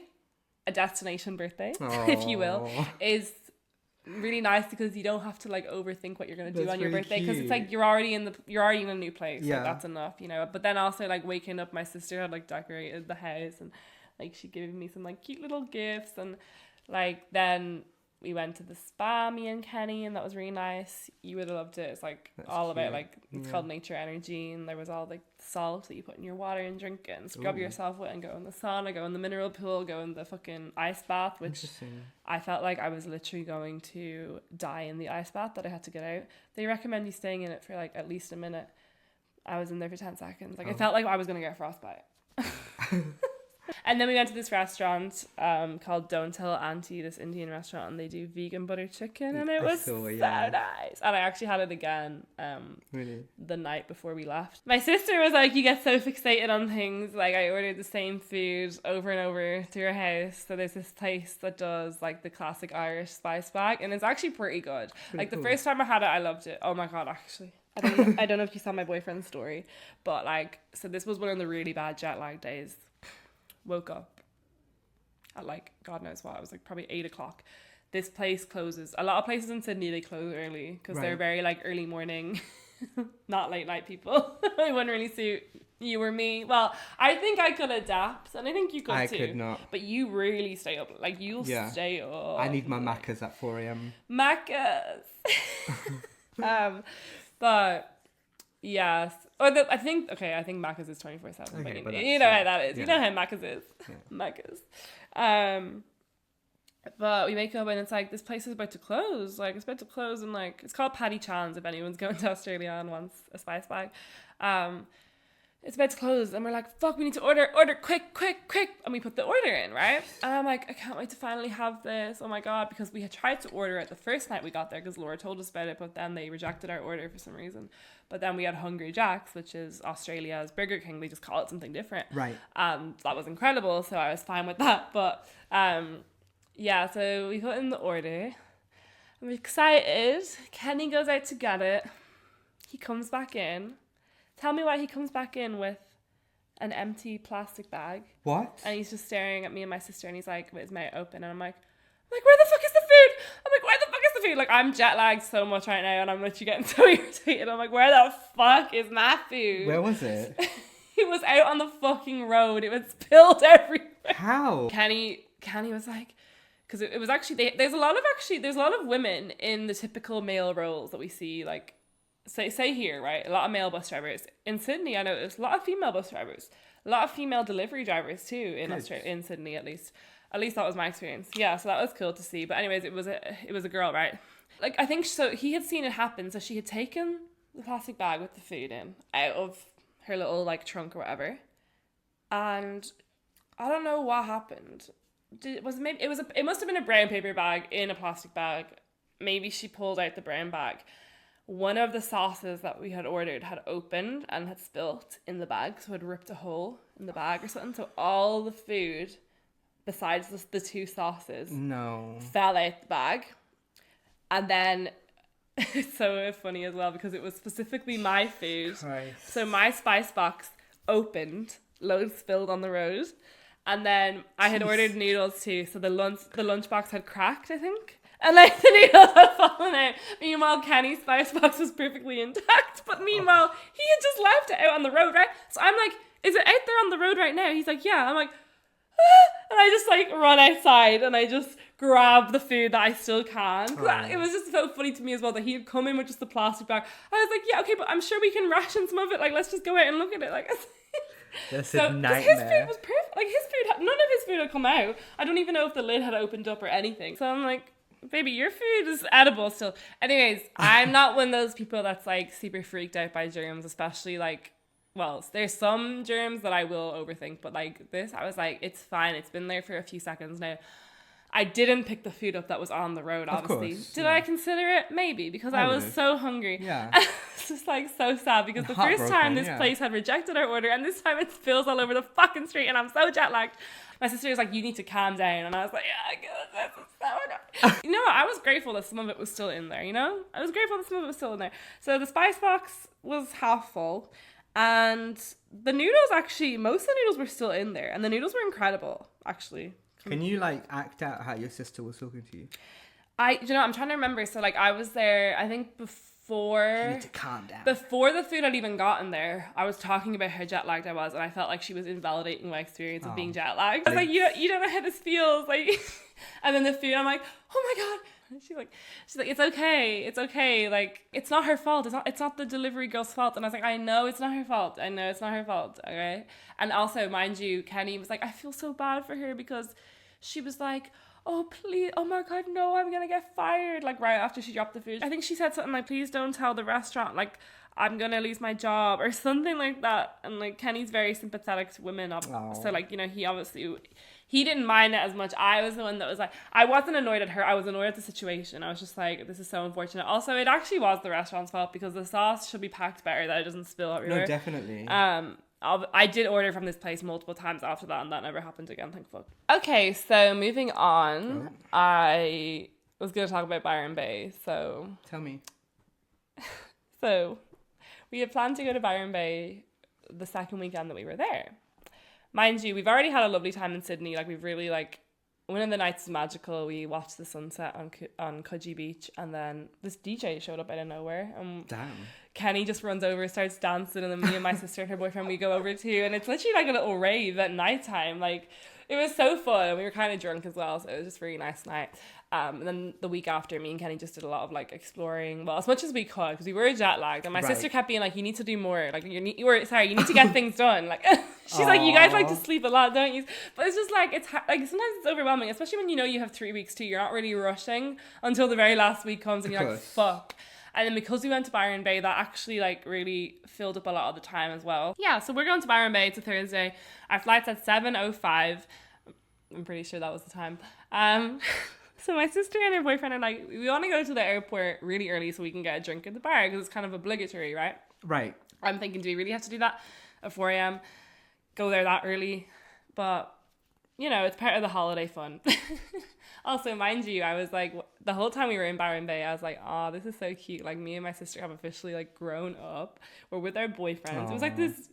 [SPEAKER 2] a destination birthday, if you will, is really nice because you don't have to like overthink what you're going to do on your birthday because it's like you're already in a new place. Yeah. Like, that's enough, you know. But then also like waking up, my sister had like decorated the house and like she gave me some like cute little gifts and like then we went to the spa, me and Kenny, and that was really nice. You would have loved it. It's like that's all cute. About like it's called nature energy, and there was all like salt that you put in your water and drink it and scrub yourself with and go in the sauna, go in the mineral pool, go in the fucking ice bath, which I felt like I was literally going to die in the ice bath that I had to get out. They recommend you staying in it for like at least a minute. I was in there for 10 seconds. Like I felt like I was gonna get frostbite. And then we went to this restaurant called Don't Tell Auntie, this Indian restaurant, and they do vegan butter chicken, and it was so nice. And I actually had it again the night before we left. My sister was like, you get so fixated on things. Like I ordered the same food over and over to her house. So there's this place that does like the classic Irish spice bag, and it's actually pretty good. Like the first time I had it, I loved it. Oh my God, actually. I don't know if you saw my boyfriend's story, but like, so this was one of the really bad jet lag days. Woke up at like God knows what, it was like probably 8 o'clock. This place closes. A lot of places in Sydney, they close early because they're very like early morning not late night people. It wouldn't really suit you or me. Well, I think I could adapt, and I think you could too.
[SPEAKER 1] I could not.
[SPEAKER 2] But you really stay up. Like, you'll stay up.
[SPEAKER 1] I need my Maccas at 4 a.m.
[SPEAKER 2] Maccas. But yes. I think Maccas is 24/7.
[SPEAKER 1] Okay,
[SPEAKER 2] but you know how that is.
[SPEAKER 1] Yeah.
[SPEAKER 2] You know how Maccas is.
[SPEAKER 1] Yeah.
[SPEAKER 2] Maccas. But we wake up and it's like, this place is about to close. Like, it's about to close, and like, it's called Paddy Chan's if anyone's going to Australia and wants a spice bag. It's about to close, and we're like, fuck, we need to order quick, and we put the order in, right? And I'm like, I can't wait to finally have this. Oh my god, because we had tried to order it the first night we got there because Laura told us about it, but then they rejected our order for some reason. But then we had Hungry Jack's, which is Australia's Burger King. They just call it something different,
[SPEAKER 1] Right?
[SPEAKER 2] That was incredible, so I was fine with that. But yeah, so we put in the order. I'm excited. Kenny goes out to get it. He comes back in. Tell me why he comes back in with an empty plastic bag.
[SPEAKER 1] What?
[SPEAKER 2] And he's just staring at me and my sister, and he's like, with his mouth open, and I'm like, where the fuck is the food? I'm like, where the fuck is the food? Like, I'm jet lagged so much right now, and I'm literally getting so irritated. I'm like, where the fuck is my food?
[SPEAKER 1] Where was it?
[SPEAKER 2] It was out on the fucking road. It was spilled everywhere.
[SPEAKER 1] How?
[SPEAKER 2] Kenny was like, because it was actually, there's a lot of women in the typical male roles that we see, like, say here, right? A lot of male bus drivers. In Sydney, I noticed a lot of female bus drivers. A lot of female delivery drivers too in Australia, in Sydney at least. At least that was my experience. Yeah, so that was cool to see. But anyways, it was a girl, right? Like, I think so he had seen it happen, so she had taken the plastic bag with the food in out of her little like trunk or whatever. And I don't know what happened. It must have been a brown paper bag in a plastic bag. Maybe she pulled out the brown bag. One of the sauces that we had ordered had opened and had spilt in the bag, so it ripped a hole in the bag or something. So all the food, besides the two sauces, fell out the bag. And then it's so funny as well because it was specifically my food.
[SPEAKER 1] Christ.
[SPEAKER 2] So my spice box opened, loads spilled on the road. And then I had ordered noodles too, so the lunchbox had cracked, I think. And like the noodles had fallen out. Meanwhile, Kenny's spice box was perfectly intact. But meanwhile, he had just left it out on the road, right? So I'm like, is it out there on the road right now? He's like, yeah. I'm like, ah! And I just like run outside and I just grab the food that I still can. It was just so funny to me as well that he had come in with just the plastic bag. I was like, yeah, okay, but I'm sure we can ration some of it. Like, let's just go out and look at it. Like,
[SPEAKER 1] that's
[SPEAKER 2] so,
[SPEAKER 1] a nightmare.
[SPEAKER 2] His food was perfect. Like, none of his food had come out. I don't even know if the lid had opened up or anything. So I'm like, baby, your food is edible still. Anyways, I'm not one of those people that's like super freaked out by germs, especially like, well, there's some germs that I will overthink, but like this, I was like, it's fine. It's been there for a few seconds now. I didn't pick the food up that was on the road, obviously.
[SPEAKER 1] Of course,
[SPEAKER 2] Did I consider it? Maybe, because I was so hungry.
[SPEAKER 1] Yeah.
[SPEAKER 2] It's just like so sad because the first time this place had rejected our order and this time it spills all over the fucking street and I'm so jet lagged. My sister was like, you need to calm down. And I was like, yeah, I guess that's so annoying. You know what? I was grateful that some of it was still in there, you know? I was grateful that some of it was still in there. So the spice box was half full. And the noodles actually, most of the noodles were still in there. And the noodles were incredible, actually.
[SPEAKER 1] Can you like act out how your sister was talking to you?
[SPEAKER 2] I'm trying to remember. So like I was there, I think before...
[SPEAKER 1] You need to calm down.
[SPEAKER 2] Before the food had even gotten there, I was talking about how jet lagged I was, and I felt like she was invalidating my experience of being jet lagged. I was like, you don't know how this feels, like. And then the food, I'm like, oh my god. And she's like, it's okay, like it's not her fault. It's not the delivery girl's fault. And I was like, I know it's not her fault. Okay. And also, mind you, Kenny was like, I feel so bad for her because she was like, oh please, oh my god, no, I'm gonna get fired, like right after she dropped the food. I think she said something like, please don't tell the restaurant, like I'm gonna lose my job or something like that. And like Kenny's very sympathetic to women, so like, you know, he didn't mind it as much. I was the one that was like, I wasn't annoyed at her, I was annoyed at the situation. I was just like, this is so unfortunate. Also, it actually was the restaurant's fault because the sauce should be packed better that it doesn't spill everywhere.
[SPEAKER 1] No, definitely.
[SPEAKER 2] I did order from this place multiple times after that, and that never happened again, thank fuck. Okay, so moving on, I was going to talk about Byron Bay, so...
[SPEAKER 1] Tell me.
[SPEAKER 2] So, we had planned to go to Byron Bay the second weekend that we were there. Mind you, we've already had a lovely time in Sydney, like we've really like... One of the nights was magical. We watched the sunset on Coogee Beach, and then this DJ showed up out of nowhere.
[SPEAKER 1] Damn.
[SPEAKER 2] Kenny just runs over, starts dancing, and then me and my sister and her boyfriend, we go over too, and it's literally like a little rave at nighttime. Like, it was so fun. We were kind of drunk as well, so it was just a really nice night. And then the week after, me and Kenny just did a lot of like exploring, well, as much as we could, because we were jet lagged, and my sister kept being like, you need to do more, like you need to get things done. Like, she's like, you guys like to sleep a lot, don't you? But it's just like, it's like, sometimes it's overwhelming, especially when you know you have 3 weeks too. You're not really rushing until the very last week comes, and you're like, fuck. And then because we went to Byron Bay, that actually like really filled up a lot of the time as well. Yeah, so we're going to Byron Bay. It's a Thursday. Our flight's at 7:05. I'm pretty sure that was the time. So my sister and her boyfriend are like, we want to go to the airport really early so we can get a drink at the bar, because it's kind of obligatory, right?
[SPEAKER 1] Right.
[SPEAKER 2] I'm thinking, do we really have to do that at 4 a.m? Go there that early? But, you know, it's part of the holiday fun. Also, mind you, I was like, the whole time we were in Byron Bay, I was like, oh, this is so cute. Like, me and my sister have officially like grown up. We're with our boyfriends. Aww. It was like this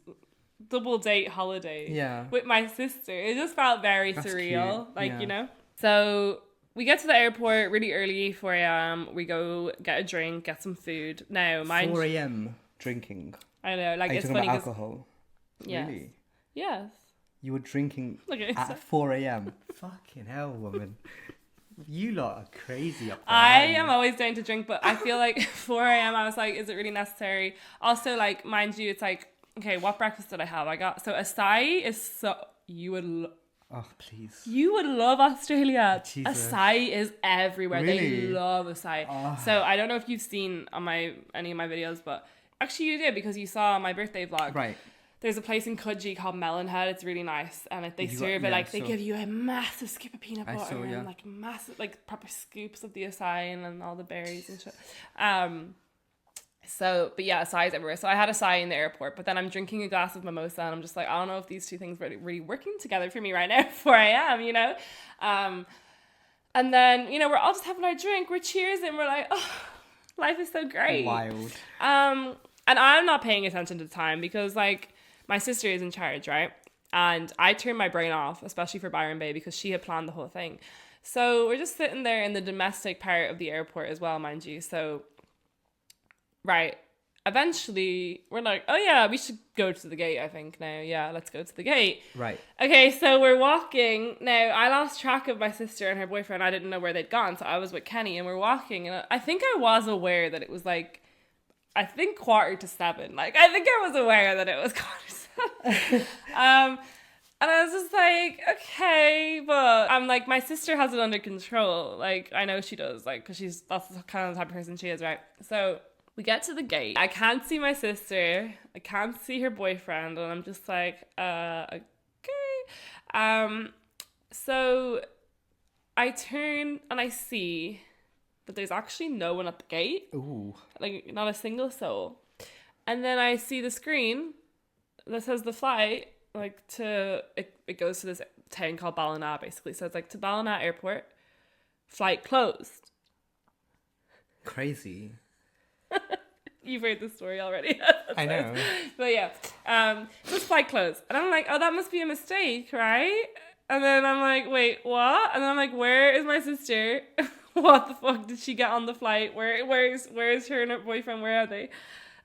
[SPEAKER 2] double date holiday with my sister. It just felt very surreal. Cute. Like, you know? So we get to the airport really early, 4 a.m. We go get a drink, get some food. Now,
[SPEAKER 1] 4 a.m. drinking.
[SPEAKER 2] I know, like, it's funny.
[SPEAKER 1] About alcohol?
[SPEAKER 2] Yes.
[SPEAKER 1] Really?
[SPEAKER 2] Yes.
[SPEAKER 1] You were drinking at 4 a.m. Fucking hell, woman. You lot are crazy up there.
[SPEAKER 2] I am always down to drink, but I feel like 4 a.m. I was like, is it really necessary? Also, like, mind you, it's like, okay, what breakfast did I have? I got, so acai is so,
[SPEAKER 1] oh, please.
[SPEAKER 2] You would love Australia.
[SPEAKER 1] Jesus.
[SPEAKER 2] Acai is everywhere.
[SPEAKER 1] Really?
[SPEAKER 2] They love acai. Oh. So I don't know if you've seen on any of my videos, but actually you did, because you saw my birthday vlog.
[SPEAKER 1] Right.
[SPEAKER 2] There's a place in Coogee called Melonhead. It's really nice, and they serve it like they give you a massive scoop of peanut butter and like massive, like proper scoops of the acai and all the berries and shit. So, but yeah, acai is everywhere. So I had acai in the airport, but then I'm drinking a glass of mimosa, and I'm just like, I don't know if these two things are really working together for me right now at 4 a.m. You know, and then, you know, we're all just having our drink, we're cheersing, we're like, oh, life is so great.
[SPEAKER 1] Wild.
[SPEAKER 2] And I'm not paying attention to the time, because like, my sister is in charge, right? And I turned my brain off, especially for Byron Bay, because she had planned the whole thing. So we're just sitting there in the domestic part of the airport as well, mind you. So, right. Eventually, we're like, oh yeah, we should go to the gate, I think now. Yeah, let's go to the gate.
[SPEAKER 1] Right.
[SPEAKER 2] Okay, so we're walking. Now, I lost track of my sister and her boyfriend. I didn't know where they'd gone. So I was with Kenny, and we're walking. And I think I was aware that it was like, I think 6:45. Like, I think I was aware that it was 6:45. And I was just like, okay, but I'm like, my sister has it under control. Like, I know she does, like, because that's the kind of type of person she is, right? So we get to the gate. I can't see my sister. I can't see her boyfriend. And I'm just like, okay. So I turn and I see that there's actually no one at the gate.
[SPEAKER 1] Ooh. Like,
[SPEAKER 2] not a single soul. And then I see the screen that says the flight, like, it goes to this town called Ballina, basically. So it's like, to Ballina Airport, flight closed.
[SPEAKER 1] Crazy.
[SPEAKER 2] You've heard this story already.
[SPEAKER 1] I know.
[SPEAKER 2] But yeah, this flight closed. And I'm like, oh, that must be a mistake, right? And then I'm like, wait, what? And then I'm like, where is my sister? What the fuck did she get on the flight? Where is her and her boyfriend? Where are they?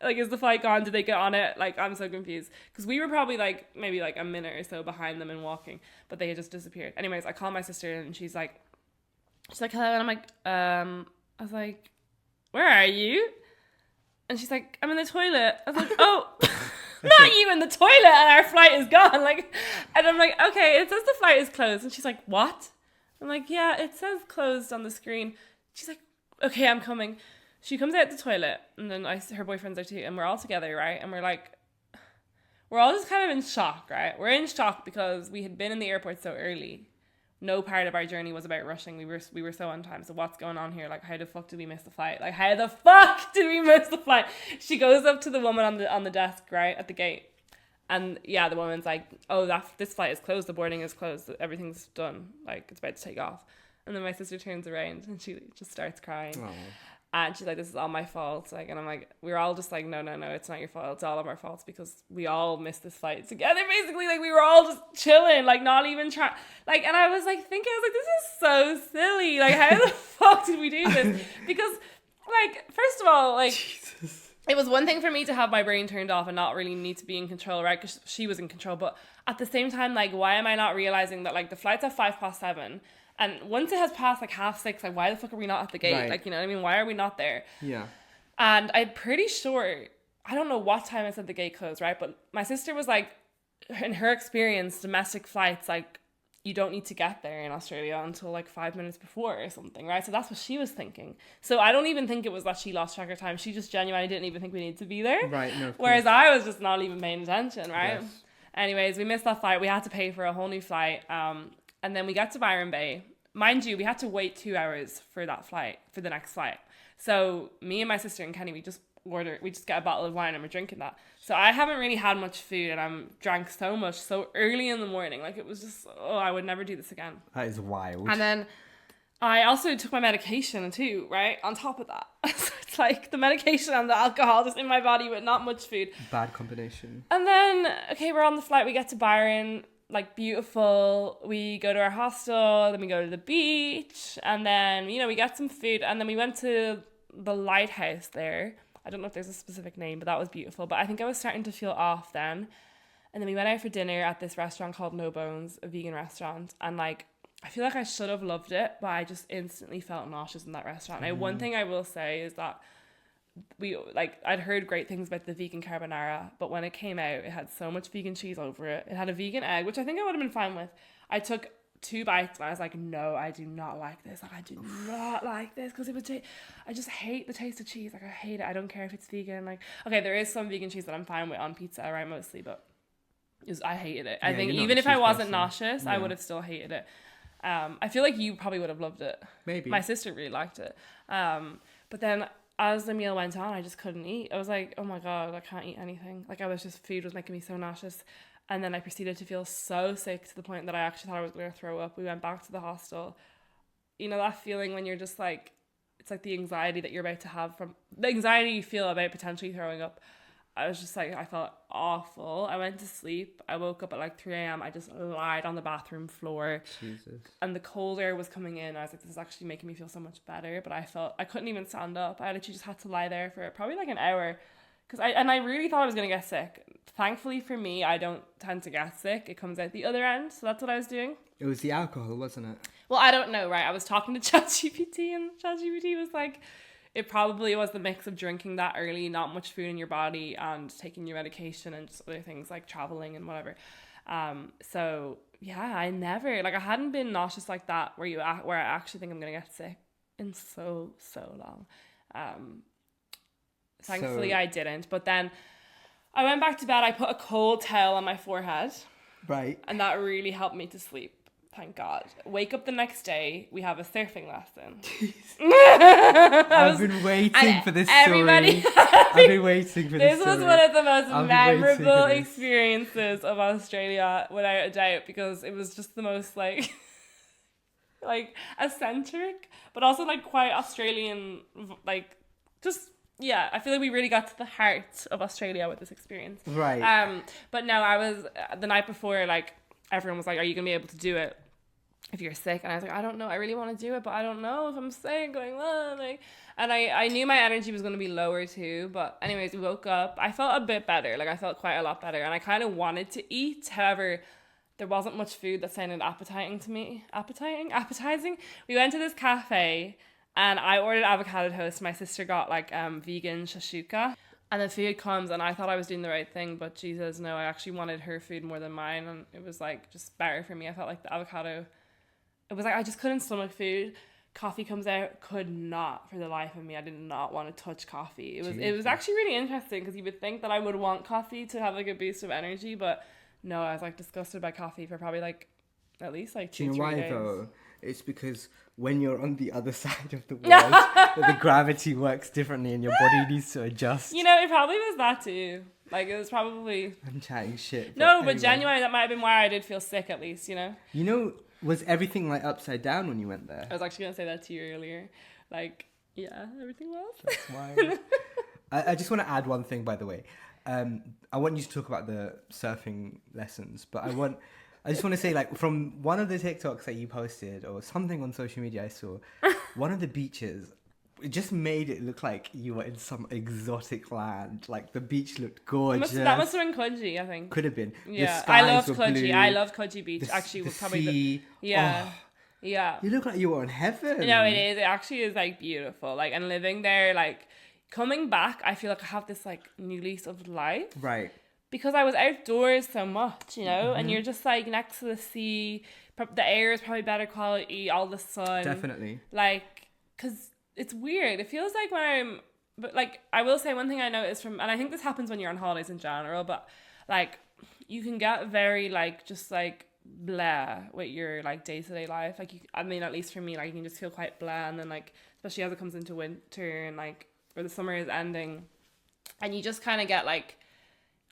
[SPEAKER 2] Like, is the flight gone? Did they get on it? Like, I'm so confused. Because we were probably, like, maybe, like, a minute or so behind them and walking. But they had just disappeared. Anyways, I call my sister, and she's like, hello. And I'm like, I was like, where are you? And she's like, I'm in the toilet. I was like, oh, not you in the toilet, and our flight is gone. Like, and I'm like, okay, it says the flight is closed. And she's like, what? I'm like, yeah, it says closed on the screen. She's like, okay, I'm coming. She comes out the toilet, and then her boyfriend's there too, and we're all together, right? And we're like, we're all just kind of in shock, right? We're in shock because we had been in the airport so early. No part of our journey was about rushing. We were so on time. So what's going on here? Like, how the fuck did we miss the flight? Like, how the fuck did we miss the flight? She goes up to the woman on the desk, right, at the gate. And yeah, the woman's like, oh, this flight is closed. The boarding is closed. Everything's done. Like, it's about to take off. And then my sister turns around and she just starts crying. Aww. And she's like, this is all my fault. Like, and I'm like, we're all just like, no, it's not your fault. It's all of our faults because we all missed this flight together. Basically, like, we were all just chilling, like, not even trying. Like, and I was like thinking, I was like, this is so silly. Like, how the fuck did we do this? Because, like, first of all, like, Jesus. it was one thing for me to have my brain turned off and not really need to be in control, right? Because she was in control. But at the same time, like, why am I not realizing that, like, the flight's at 7:05? And once it has passed, like, 6:30, like, why the fuck are we not at the gate?
[SPEAKER 1] Right.
[SPEAKER 2] Like, you know what I mean? Why are we not there?
[SPEAKER 1] Yeah.
[SPEAKER 2] And I'm pretty sure, I don't know what time I said the gate closed, right? But my sister was like, in her experience, domestic flights, like, you don't need to get there in Australia until like 5 minutes before or something, right? So that's what she was thinking. So I don't even think it was that she lost track of time. She just genuinely didn't even think we needed to be there.
[SPEAKER 1] Right, no, of
[SPEAKER 2] Whereas
[SPEAKER 1] course.
[SPEAKER 2] I was just not even paying attention, right?
[SPEAKER 1] Yes.
[SPEAKER 2] Anyways, we missed that flight. We had to pay for a whole new flight. And then we got to Byron Bay. Mind you, we had to wait 2 hours for that flight, for the next flight. So me and my sister and Kenny, we just get a bottle of wine and we're drinking that. So I haven't really had much food and I'm drank so much so early in the morning. Like, it was just, I would never do this again.
[SPEAKER 1] That is wild.
[SPEAKER 2] And then I also took my medication too, right? On top of that. So it's like the medication and the alcohol just in my body with not much food.
[SPEAKER 1] Bad combination.
[SPEAKER 2] And then, okay, we're on the flight. We get to Byron, like, beautiful. We go to our hostel, then we go to the beach, and then, you know, we get some food, and then we went to the lighthouse there. I don't know if there's a specific name, but that was beautiful. But I think I was starting to feel off then. And then we went out for dinner at this restaurant called No Bones, a vegan restaurant. And, like, I feel like I should have loved it, but I just instantly felt nauseous in that restaurant. Now, one thing I will say is that I'd heard great things about the vegan carbonara, but when it came out, it had so much vegan cheese over it. It had a vegan egg, which I think I would have been fine with. I took 2 bites and I was like, no, I do not like this. Like, I do not like this, because I just hate the taste of cheese. Like, I hate it. I don't care if it's vegan. Like, okay, there is some vegan cheese that I'm fine with on pizza, right, mostly, but I hated it. I think even if I wasn't nauseous, I would have still hated it. I feel like you probably would have loved it.
[SPEAKER 1] Maybe.
[SPEAKER 2] My sister really liked it. But then as the meal went on, I just couldn't eat. I was like, oh my God, I can't eat anything. Like, food was making me so nauseous. And then I proceeded to feel so sick to the point that I actually thought I was going to throw up. We went back to the hostel. You know that feeling when you're just like, it's like the anxiety that you're about to have from the anxiety you feel about potentially throwing up. I was just like, I felt awful. I went to sleep. I woke up at like 3 a.m. I just lied on the bathroom floor. Jesus. And the cold air was coming in. I was like, this is actually making me feel so much better. But I couldn't even stand up. I literally just had to lie there for probably like an hour. I really thought I was going to get sick. Thankfully for me, I don't tend to get sick. It comes out the other end. So that's what I was doing.
[SPEAKER 1] It was the alcohol, wasn't it?
[SPEAKER 2] Well, I don't know, right? I was talking to ChatGPT and ChatGPT was like, it probably was the mix of drinking that early, not much food in your body, and taking your medication and just other things like traveling and whatever. So yeah, I hadn't been nauseous like that where I actually think I'm gonna get sick in so long. Thankfully I didn't. But then I went back to bed. I put a cold towel on my forehead,
[SPEAKER 1] right,
[SPEAKER 2] and that really helped me to sleep. Thank God. Wake up the next day, we have a surfing lesson.
[SPEAKER 1] I've been waiting for this story. I've been waiting for this story.
[SPEAKER 2] This was one of the most memorable experiences of Australia, without a doubt, because it was just the most like eccentric, but also like quite Australian, like just. Yeah, I feel like we really got to the heart of Australia with this experience.
[SPEAKER 1] Right.
[SPEAKER 2] But no, I was the night before, like, everyone was like, are you going to be able to do it if you're sick? And I was like, I don't know. I really want to do it, but I don't know if I'm sick. And I knew my energy was going to be lower too. But anyways, we woke up. I felt a bit better. Like, I felt quite a lot better. And I kind of wanted to eat. However, there wasn't much food that sounded appetizing to me. Appetizing? We went to this cafe. And I ordered avocado toast. My sister got like vegan shashuka. And the food comes and I thought I was doing the right thing. But Jesus, no, I actually wanted her food more than mine. And it was like just better for me. I felt like the avocado, it was like I just couldn't stomach food. Coffee comes out, could not for the life of me. I did not want to touch coffee. It was actually really interesting because you would think that I would want coffee to have like a boost of energy. But no, I was like disgusted by coffee for probably like at least like 2-3 days.
[SPEAKER 1] Do you know why though? It's because when you're on the other side of the world, the gravity works differently and your body needs to adjust.
[SPEAKER 2] You know, it probably was that too. Like, it was probably...
[SPEAKER 1] I'm chatting shit.
[SPEAKER 2] But genuinely, that might have been why I did feel sick, at least, you know?
[SPEAKER 1] You know, was everything, like, upside down when you went there?
[SPEAKER 2] I was actually going to say that to you earlier. Like, yeah, everything was.
[SPEAKER 1] That's why. I just want to add one thing, by the way. I want you to talk about the surfing lessons, but I just want to say, like, from one of the TikToks that you posted or something on social media I saw, one of the beaches, it just made it look like you were in some exotic land. Like the beach looked gorgeous.
[SPEAKER 2] That must have been Coogee, I think.
[SPEAKER 1] Could have been.
[SPEAKER 2] Yeah,
[SPEAKER 1] The
[SPEAKER 2] I
[SPEAKER 1] skies
[SPEAKER 2] loved
[SPEAKER 1] were
[SPEAKER 2] Coogee.
[SPEAKER 1] blue.
[SPEAKER 2] I loved Coogee Beach.
[SPEAKER 1] The,
[SPEAKER 2] Actually,
[SPEAKER 1] the
[SPEAKER 2] was probably
[SPEAKER 1] sea.
[SPEAKER 2] yeah.
[SPEAKER 1] Oh,
[SPEAKER 2] Yeah.
[SPEAKER 1] you look like you were in heaven.
[SPEAKER 2] No, it is. It actually is like beautiful. Like, and living there, like coming back, I feel like I have this like new lease of life.
[SPEAKER 1] Right.
[SPEAKER 2] Because I was outdoors so much, you know, and you're just like next to the sea. The air is probably better quality, all the sun.
[SPEAKER 1] Definitely.
[SPEAKER 2] Like, because it's weird. It feels like but like, I will say one thing I noticed from, and I think this happens when you're on holidays in general, but like, you can get very like, just like, blah with your like day-to-day life. Like, I mean, at least for me, like, you can just feel quite blah, and then like, especially as it comes into winter and like, or the summer is ending, and you just kind of get like,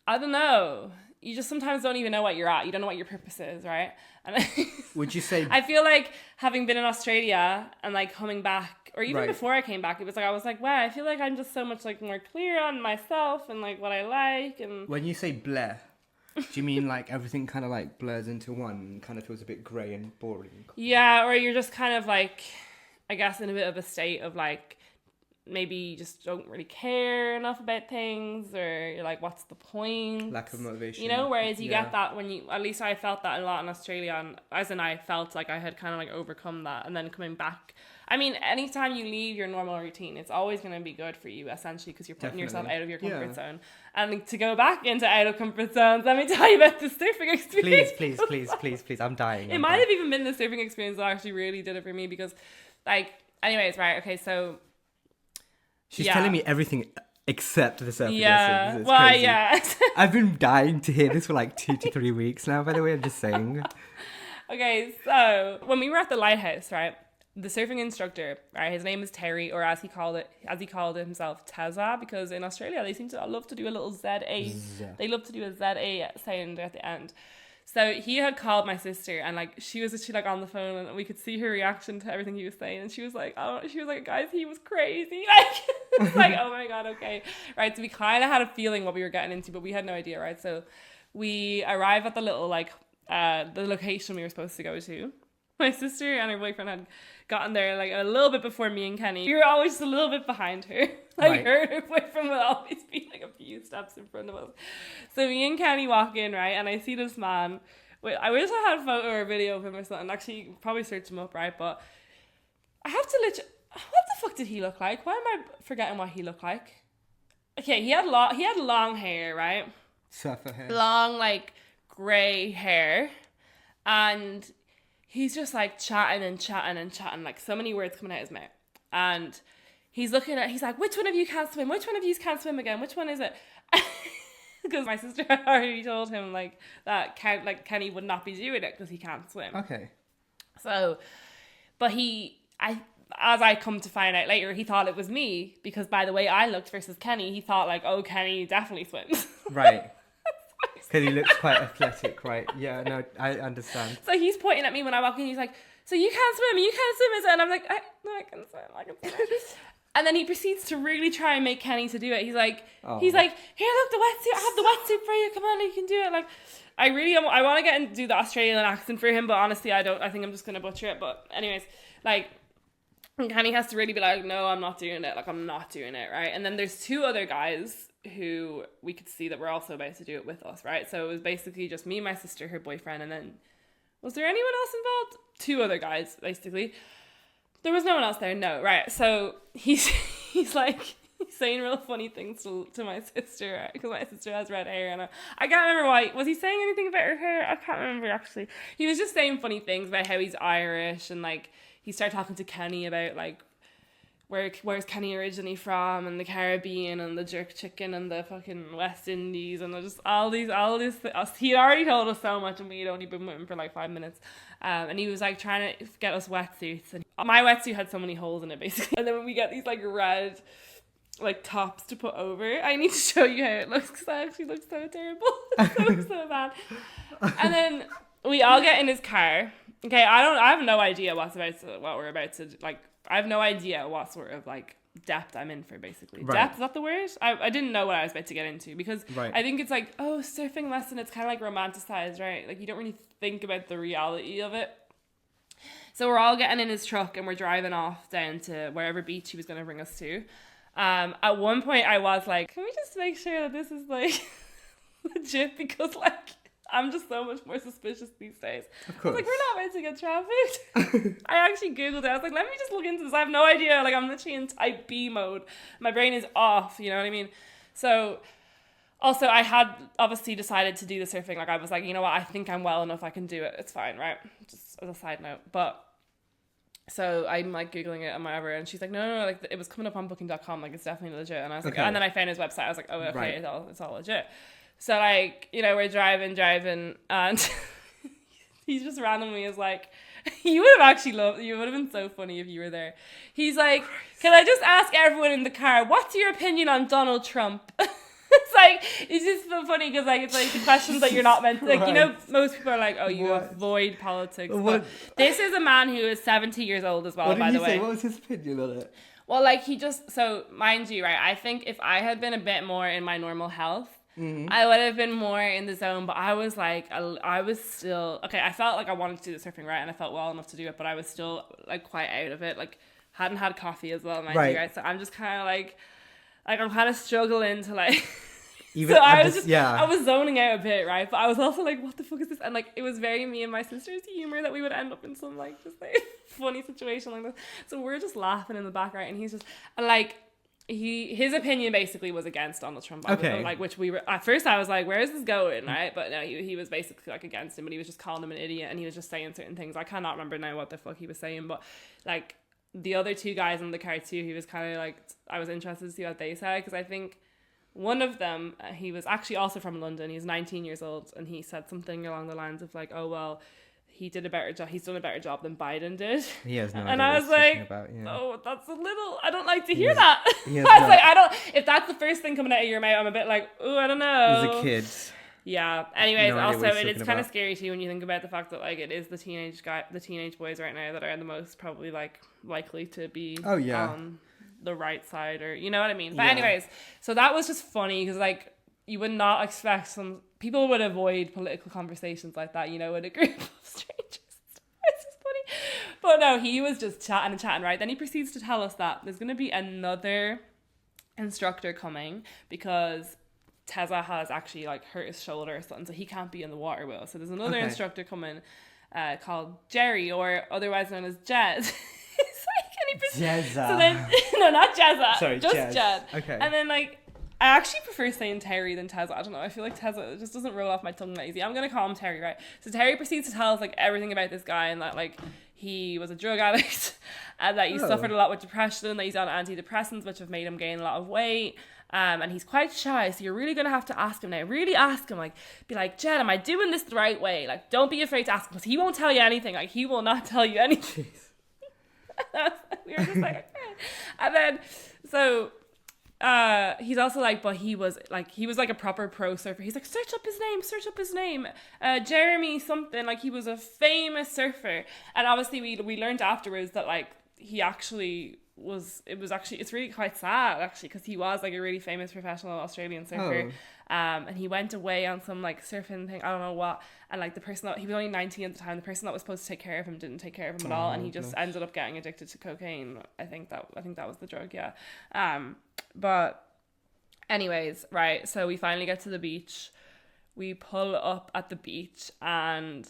[SPEAKER 2] I don't know, you just sometimes don't even know what you're at. You don't know what your purpose is, right? And
[SPEAKER 1] would you say,
[SPEAKER 2] I feel like having been in Australia and like coming back, or even
[SPEAKER 1] Right.
[SPEAKER 2] before I came back, it was like I was like, wow, I feel like I'm just so much like more clear on myself and like what I like. And
[SPEAKER 1] when you say bleh, do you mean like everything kind of like blurs into one and kind of feels a bit grey and boring?
[SPEAKER 2] yeah, or you're just kind of like, I guess, in a bit of a state of like, maybe you just don't really care enough about things, or you're like, what's the point?
[SPEAKER 1] Lack of motivation.
[SPEAKER 2] You know, whereas you
[SPEAKER 1] Yeah.
[SPEAKER 2] get that when you, at least I felt that a lot in Australia, and as in I felt like I had kind of like overcome that, and then coming back, I mean, anytime you leave your normal routine, it's always going to be good for you, essentially, because you're putting yourself
[SPEAKER 1] Definitely.
[SPEAKER 2] out of your comfort
[SPEAKER 1] Yeah.
[SPEAKER 2] zone. And to go back into out of comfort zones, let me tell you about the surfing experience.
[SPEAKER 1] Please, I'm dying.
[SPEAKER 2] It might have even been the surfing experience that actually really did it for me, because like, anyways, right, okay, so
[SPEAKER 1] She's
[SPEAKER 2] yeah.
[SPEAKER 1] telling me everything except the surfing
[SPEAKER 2] yeah,
[SPEAKER 1] lessons. It's
[SPEAKER 2] well,
[SPEAKER 1] crazy.
[SPEAKER 2] yeah.
[SPEAKER 1] I've been dying to hear this for like 2 to 3 weeks now, by the way, I'm just saying.
[SPEAKER 2] Okay, so when we were at the lighthouse, right, the surfing instructor, right, his name is Terry, or as he called it himself, Tazza, because in Australia they seem to love to do a little ZA. They love to do a ZA sound at the end. So he had called my sister, and like she was actually like on the phone, and we could see her reaction to everything he was saying, and she was like, guys, he was crazy. Like, it's like, oh my god, okay, right. So we kind of had a feeling what we were getting into, but we had no idea, right? So we arrive at the little like the location we were supposed to go to. My sister and her boyfriend had gotten there like a little bit before me and Kenny. We were always just a little bit behind her. Like,
[SPEAKER 1] Right.
[SPEAKER 2] her boyfriend would always be like a few steps in front of us. So me and Kenny walk in, right, and I see this man. Wait, I wish I had a photo or a video of him or something. Actually, you could probably search him up, right? But I have to what the fuck did he look like? Why am I forgetting what he looked like? Okay, he had long hair, right?
[SPEAKER 1] Surfer hair.
[SPEAKER 2] Long, like, grey hair. And he's just like chatting, like so many words coming out his mouth. And he's like, which one of you can't swim? Which one of you can't swim again? Which one is it? Because my sister had already told him like that Kenny would not be doing it because he can't swim.
[SPEAKER 1] Okay.
[SPEAKER 2] So, but as I come to find out later, he thought it was me, because by the way I looked versus Kenny, he thought like, oh, Kenny definitely swims.
[SPEAKER 1] Right. Because he looks quite athletic, right? Yeah, no, I understand.
[SPEAKER 2] So he's pointing at me when I walk in. He's like, so you can't swim, is it? And I'm like, I can swim. And then he proceeds to really try and make Kenny to do it. He's like,
[SPEAKER 1] Oh.
[SPEAKER 2] here, look, the wetsuit. I have the wetsuit for you. Come on, you can do it. Like, I want to get and do the Australian accent for him, but honestly, I don't. I think I'm just going to butcher it. But anyways, like, Kenny has to really be like, no, I'm not doing it. Like, I'm not doing it, right? And then there's 2 other guys who we could see that were also about to do it with us, right? So it was basically just me, my sister, her boyfriend, and then was there anyone else involved? 2 other guys, basically. There was no one else there, no, right? So he's saying real funny things to my sister, right? Because my sister has red hair, and I can't remember why. Was he saying anything about her hair? I can't remember, actually. He was just saying funny things about how he's Irish, and like he started talking to Kenny about like where's Kenny originally from, and the Caribbean, and the jerk chicken, and the fucking West Indies, and just all this. He already told us so much, and we'd only been with him for like 5 minutes. And he was like trying to get us wetsuits, and my wetsuit had so many holes in it, basically. And then when we get these like red like tops to put over, I need to show you how it looks, because that actually looks so terrible. It looks so bad. And then we all get in his car. Okay, I have no idea what we're about to like. I have no idea what sort of like depth I'm in for, basically.
[SPEAKER 1] Right.
[SPEAKER 2] Depth, is that the word? I didn't know what I was about to get into, because
[SPEAKER 1] Right.
[SPEAKER 2] I think it's like, oh, surfing lesson, it's kind of like romanticized, right? Like, you don't really think about the reality of it. So we're all getting in his truck and we're driving off down to wherever beach he was going to bring us to. At one point I was like, can we just make sure that this is like legit, because like I'm just so much more suspicious these days.
[SPEAKER 1] Of course.
[SPEAKER 2] I was like, we're not meant to get trafficked. I actually Googled it. I was like, let me just look into this. I have no idea. Like, I'm literally in type B mode. My brain is off, you know what I mean? So, also, I had obviously decided to do the surfing. Like, I was like, you know what? I think I'm well enough. I can do it. It's fine, right? Just as a side note. But, so I'm like Googling it and whatever. And she's like, no, like, it was coming up on booking.com. Like, it's definitely legit. And I was like, and then I found his website. I was like, oh, okay, right. It's all legit. So, like, you know, we're driving, and he's just randomly is like, you would have actually loved, you would have been so funny if you were there. He's like, can I just ask everyone in the car, what's your opinion on Donald Trump? It's like, it's just so funny because, like, it's like the questions that you're not meant to, like, you know, most people are like, oh, you avoid politics. But this is a man who is 70 years old as well, by the way.
[SPEAKER 1] What was his opinion on it?
[SPEAKER 2] Well, like, so, mind you, right, I think if I had been a bit more in my normal health, I would have been more in the zone, but I was like, I was still, okay, I felt like I wanted to do the surfing, right, and I felt well enough to do it, but I was still, like, quite out of it, like, hadn't had coffee as well, mind you, right, so I'm just kind of like, I'm kind of struggling to, like,
[SPEAKER 1] even
[SPEAKER 2] so I was zoning out a bit, right, but I was also like, what the fuck is this, and, like, it was very me and my sister's humor that we would end up in some, like, just, like, funny situation like this, so we're just laughing in the back, right, and he's just, and, like, his opinion basically was against Donald Trump.
[SPEAKER 1] Okay.
[SPEAKER 2] Like, which we were, at first I was like, where is this going, right? But no, he was basically like against him, but he was just calling him an idiot and he was just saying certain things. I cannot remember now what the fuck he was saying, but like the other two guys in the car too, he was kind of like, I was interested to see what they said, because I think one of them, he was actually also from London. He's 19 years old, and he said something along the lines of like, oh, well, he's done a better job than Biden did.
[SPEAKER 1] He has no idea.
[SPEAKER 2] And I was like,
[SPEAKER 1] about, yeah.
[SPEAKER 2] oh, that's a little, I don't like to hear that. I was like, if that's the first thing coming out of your mouth, I'm a bit like, oh, I don't know.
[SPEAKER 1] He's a kid.
[SPEAKER 2] Yeah. Anyways,
[SPEAKER 1] no
[SPEAKER 2] also, it's kind of
[SPEAKER 1] about.
[SPEAKER 2] scary too when you think about the fact that like it is the teenage boys right now that are the most probably like likely to be on the right side, or you know what I mean. But anyways, so that was just funny because like you would not expect some people would avoid political conversations like that, you know, in a group of strangers. It's just funny. But no, he was just chatting, right? Then he proceeds to tell us that there's going to be another instructor coming because Teza has actually like hurt his shoulder or something, so he can't be in the water with us. So there's another instructor coming called Jerry, or otherwise known as Jed. It's like,
[SPEAKER 1] Jezza.
[SPEAKER 2] So then, no, not Jezza.
[SPEAKER 1] Sorry,
[SPEAKER 2] just
[SPEAKER 1] Jez.
[SPEAKER 2] Jed.
[SPEAKER 1] Okay.
[SPEAKER 2] And then like, I actually prefer saying Terry than Teza. I don't know. I feel like Teza just doesn't roll off my tongue that easy. I'm going to call him Terry, right? So Terry proceeds to tell us like everything about this guy, and that like he was a drug addict and that he suffered a lot with depression, that he's on antidepressants, which have made him gain a lot of weight. And he's quite shy, so you're really going to have to ask him now. Really ask him, like, be like, Jed, am I doing this the right way? Like, don't be afraid to ask him, because he won't tell you anything. Like, he will not tell you anything. We were just like, okay. And then, so... he's also like, but he was like a proper pro surfer. He's like, search up his name. Jeremy something, like he was a famous surfer. And obviously we learned afterwards that like he actually it's really quite sad actually, because he was like a really famous professional Australian surfer. And he went away on some like surfing thing, I don't know what, and like the person that he was only 19 at the time, the person that was supposed to take care of him didn't take care of him at all, and he just ended up getting addicted to cocaine. I think that was the drug, yeah. But anyways, right, so we finally get to the beach, we pull up at the beach, and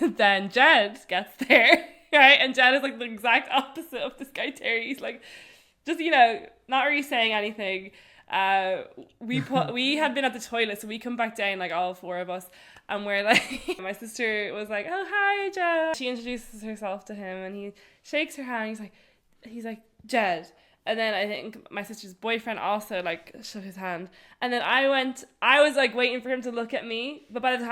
[SPEAKER 2] then Jed gets there, right, and Jed is like the exact opposite of this guy Terry. He's like just, you know, not really saying anything. We had been at the toilet, so we come back down, like all four of us, and we're like, my sister was like, oh hi Jed. She introduces herself to him and he shakes her hand. He's like Jed. And then I think my sister's boyfriend also like shook his hand. And then I was like waiting for him to look at me, but by the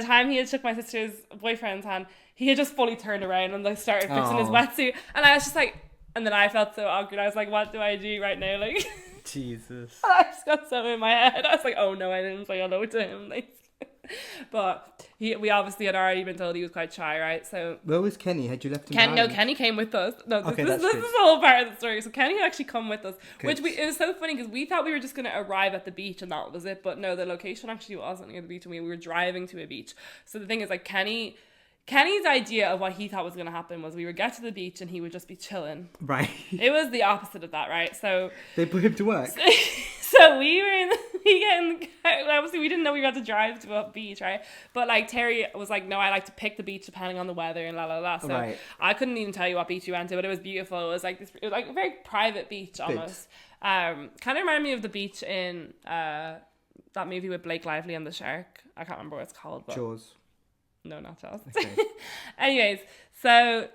[SPEAKER 2] time he had shook my sister's boyfriend's hand, he had just fully turned around and like started fixing his wetsuit. And I was just like, and then I felt so awkward. I was like, what do I do right now? Like,
[SPEAKER 1] Jesus.
[SPEAKER 2] I just got so in my head. I was like, oh no, I didn't say hello to him. Like, but we obviously had already been told he was quite shy, right? So
[SPEAKER 1] where was Kenny? Had you left him behind?
[SPEAKER 2] No, Kenny came with us. No, this is the whole part of the story. So Kenny had actually come with us, which it was so funny because we thought we were just going to arrive at the beach and that was it. But no, the location actually wasn't near the beach, and we were driving to a beach. So the thing is, like, Kenny Kenny's idea of what he thought was going to happen was we would get to the beach and he would just be chilling.
[SPEAKER 1] Right.
[SPEAKER 2] It was the opposite of that, right? So
[SPEAKER 1] they put him to work.
[SPEAKER 2] So we get in the car. Obviously, we didn't know we had to drive to a beach, right? But like Terry was like, no, I like to pick the beach depending on the weather and la la la. So
[SPEAKER 1] right.
[SPEAKER 2] I couldn't even tell you what beach we went to, but it was beautiful. It was like this, it was like a very private beach almost. Kind of reminded me of the beach in that movie with Blake Lively and the shark. I can't remember what it's called. But
[SPEAKER 1] Jaws.
[SPEAKER 2] No, not Jaws.
[SPEAKER 1] Okay.
[SPEAKER 2] Anyways, so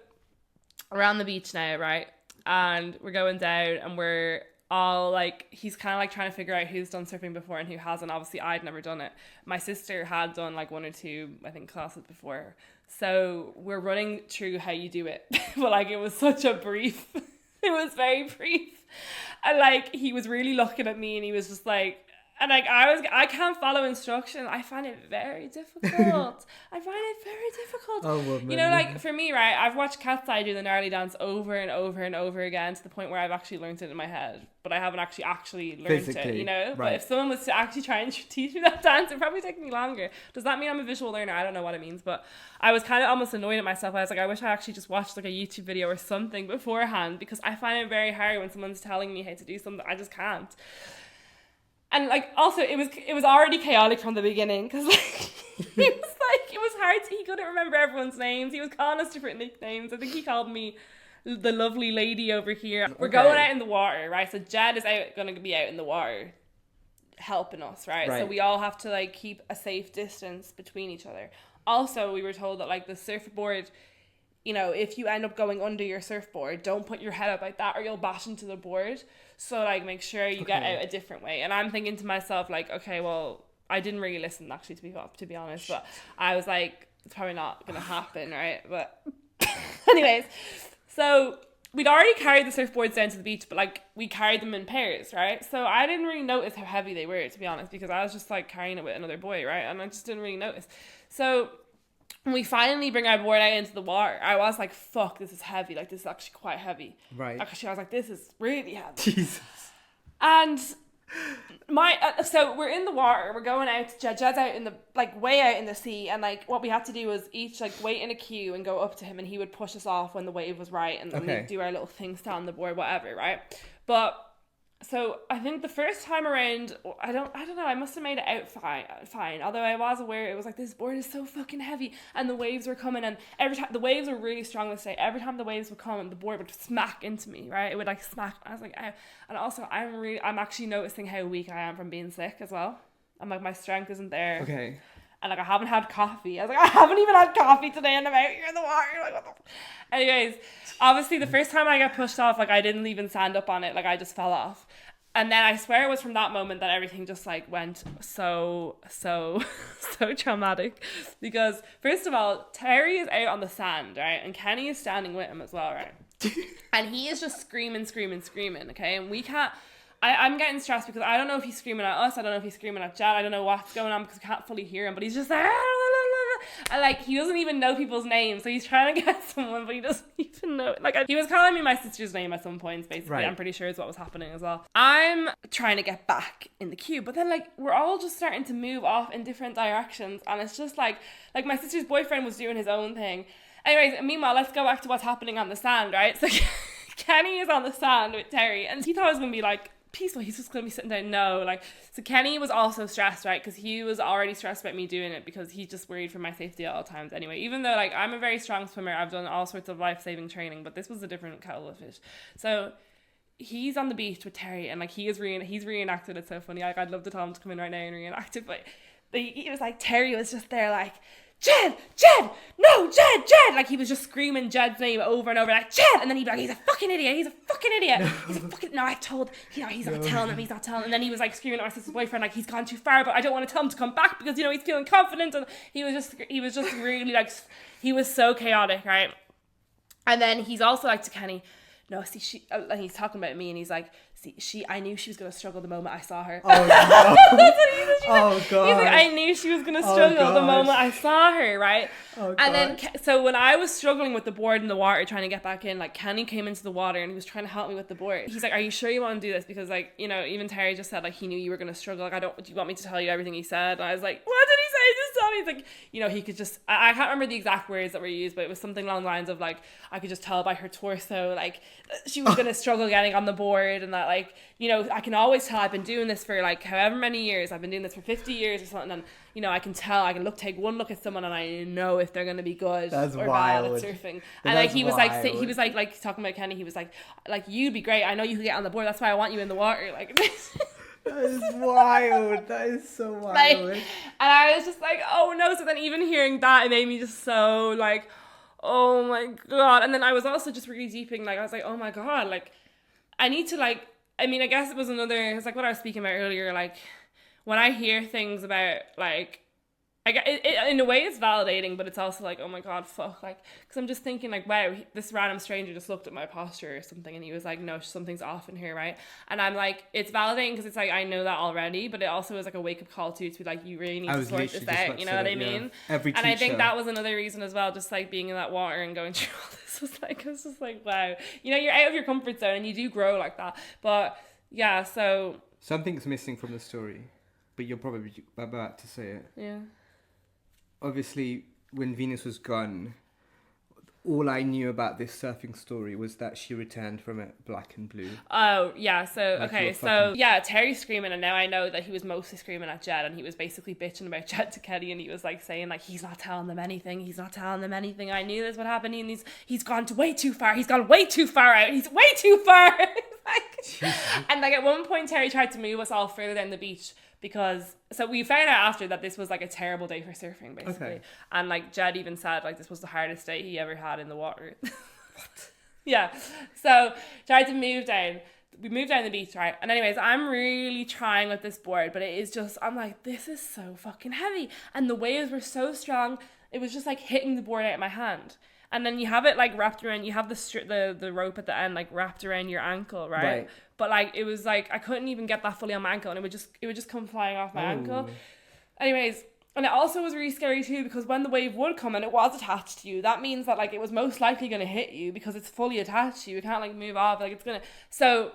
[SPEAKER 2] we're on the beach now, right? And we're going down and we're all like, he's kind of like trying to figure out who's done surfing before and who hasn't. Obviously, I'd never done it. My sister had done like 1 or 2, I think, classes before. So we're running through how you do it. But like, it was such a brief, it was very brief. And like, he was really looking at me and he was just like, and like I can't follow instructions. I find it very difficult.
[SPEAKER 1] Oh, well,
[SPEAKER 2] you know, like for me, right? I've watched Cat's Eye do the gnarly dance over and over and over again to the point where I've actually learned it in my head, but I haven't actually learned
[SPEAKER 1] physically,
[SPEAKER 2] it. You know,
[SPEAKER 1] right.
[SPEAKER 2] But if someone was to actually try and teach me that dance, it'd probably take me longer. Does that mean I'm a visual learner? I don't know what it means, but I was kind of almost annoyed at myself. I was like, I wish I actually just watched like a YouTube video or something beforehand, because I find it very hard when someone's telling me how to do something. I just can't. And like, also it was already chaotic from the beginning, because like it was hard he couldn't remember everyone's names. He was calling us different nicknames. I think he called me the lovely lady over here. We're going out in the water, right? So Jed is going to be out in the water helping us, right? So we all have to like keep a safe distance between each other. Also, we were told that like the surfboard, you know, if you end up going under your surfboard, don't put your head up like that or you'll bash into the board. So like, make sure you get out a different way. And I'm thinking to myself like, okay, well, I didn't really listen actually, to be honest, but I was like, it's probably not gonna happen, right? But anyways, so we'd already carried the surfboards down to the beach, but like we carried them in pairs, right? So I didn't really notice how heavy they were, to be honest, because I was just like carrying it with another boy, right? And I just didn't really notice. So when we finally bring our board out into the water, I was like, fuck, this is heavy. Like, this is actually quite heavy.
[SPEAKER 1] Right.
[SPEAKER 2] Actually, I was like, this is really heavy.
[SPEAKER 1] Jesus.
[SPEAKER 2] And so we're in the water. We're going out. Jed's out in the, like, way out in the sea. And, like, what we had to do was each, like, wait in a queue and go up to him. And he would push us off when the wave was right. And then we'd do our little thing, stand on the board, whatever, right? But so I think the first time around, I don't know, I must have made it out fine. Although I was aware, it was like, this board is so fucking heavy, and the waves were coming, and every time, the waves were really strong this day. Every time the waves would come, the board would smack into me, right? It would like smack. I was like, ow. And also, I'm actually noticing how weak I am from being sick as well. I'm like, my strength isn't there.
[SPEAKER 1] Okay.
[SPEAKER 2] And like, I haven't had coffee. I was like, I haven't even had coffee today, and I'm out here in the water. Like, what the... Anyways, obviously the first time I got pushed off, like I didn't even stand up on it. Like I just fell off. And then I swear it was from that moment that everything just like went so traumatic. Because first of all, Terry is out on the sand, right? And Kenny is standing with him as well, right? And he is just screaming, okay? And we can't... I'm getting stressed because I don't know if he's screaming at us. I don't know if he's screaming at Jad. I don't know what's going on because we can't fully hear him. But he's just like... And like, he doesn't even know people's names. So he's trying to get someone, but he doesn't even know. Like, he was calling me my sister's name at some points, basically. Right. I'm pretty sure is what was happening as well. I'm trying to get back in the queue. But then, like, we're all just starting to move off in different directions. And it's just like my sister's boyfriend was doing his own thing. Anyways, meanwhile, let's go back to what's happening on the sand, right? So Kenny is on the sand with Terry. And he thought it was going to be like, peaceful, he's just gonna be sitting down. No, like, so Kenny was also stressed, right? Because he was already stressed about me doing it because he just worried for my safety at all times anyway. Even though, like, I'm a very strong swimmer, I've done all sorts of life-saving training, but this was a different kettle of fish. So he's on the beach with Terry, and like, he's reenacted it. So funny. Like, I'd love to tell him to come in right now and reenact it, but he was like, Terry was just there like, Jed, no, Jed. Like, he was just screaming Jed's name over and over, like, Jed. And then he'd be like, he's a fucking idiot. No, I've told, he's not telling him. And then he was like screaming at my sister's boyfriend, like, he's gone too far, but I don't want to tell him to come back because, you know, he's feeling confident. And he was just really like, he was so chaotic, right? And then he's also like to Kenny, no, see, and he's talking about me and he's like, I knew she was going to struggle the moment I saw her.
[SPEAKER 1] Oh, no.
[SPEAKER 2] That's what he said.
[SPEAKER 1] Oh, God.
[SPEAKER 2] He's like, I knew she was going to struggle the moment I saw her, right?
[SPEAKER 1] Oh, God.
[SPEAKER 2] And then, so when I was struggling with the board in the water, trying to get back in, like, Kenny came into the water and he was trying to help me with the board. He's like, are you sure you want to do this? Because, like, you know, even Terry just said, like, he knew you were going to struggle. Like, do you want me to tell you everything he said? And I was like, what did he say? just told me, it's like, you know, he could just, I can't remember the exact words that were used, but it was something along the lines of like, I could just tell by her torso, like she was going to struggle getting on the board, and that like, you know, I can always tell, I've been doing this for like however many years, I've been doing this for 50 years or something, and you know, I can tell, I can take one look at someone and I know if they're going to be good or bad at surfing. And like, he was like talking about Kenny, he was like, you'd be great, I know you could get on the board, that's why I want you in the water, like.
[SPEAKER 1] That is wild. That is so wild.
[SPEAKER 2] Like, and I was just like, oh no. So then even hearing that, it made me just so like, oh my God. And then I was also just really deeping, like, I was like, oh my God, like, I need to like, I mean, I guess it was like what I was speaking about earlier, like, when I hear things about, like, it in a way it's validating, but it's also like, oh my God, fuck, like, because I'm just thinking like, wow, this random stranger just looked at my posture or something, and he was like, no, something's off in here, right? And I'm like, it's validating because it's like, I know that already, but it also is like a wake-up call too, to be like, you really need to sort this out, you know what I mean?
[SPEAKER 1] Every teacher.
[SPEAKER 2] And I think that was another reason as well, just like being in that water and going through all this was like, I was just like, wow, you know, you're out of your comfort zone and you do grow like that. But yeah, so
[SPEAKER 1] something's missing from the story, but you're probably about to say it.
[SPEAKER 2] Yeah.
[SPEAKER 1] Obviously, when Venus was gone, all I knew about this surfing story was that she returned from it black and blue.
[SPEAKER 2] Oh, yeah. So,
[SPEAKER 1] like
[SPEAKER 2] okay. So, yeah, Terry's screaming, and now I know that he was mostly screaming at Jed, and he was basically bitching about Jed to Kelly, and he was like saying, like, he's not telling them anything. He's not telling them anything. I knew this would happen, and he's gone way too far. He's gone way too far out. He's way too far. And like at one point, Terry tried to move us all further down the beach. Because, so we found out after that this was like a terrible day for surfing, basically. Okay. And like Jed even said, like, this was the hardest day he ever had in the water. What? Yeah. So tried to move down. We moved down the beach, right? And anyways, I'm really trying with this board, but it is just, I'm like, this is so fucking heavy. And the waves were so strong, it was just like hitting the board out of my hand. And then you have it like wrapped around, you have the rope at the end like wrapped around your ankle, right? But like it was like I couldn't even get that fully on my ankle, and it would just come flying off my ankle. Anyways, and it also was really scary too, because when the wave would come and it was attached to you, that means that like it was most likely going to hit you because it's fully attached to you. You can't like move off, like it's gonna. So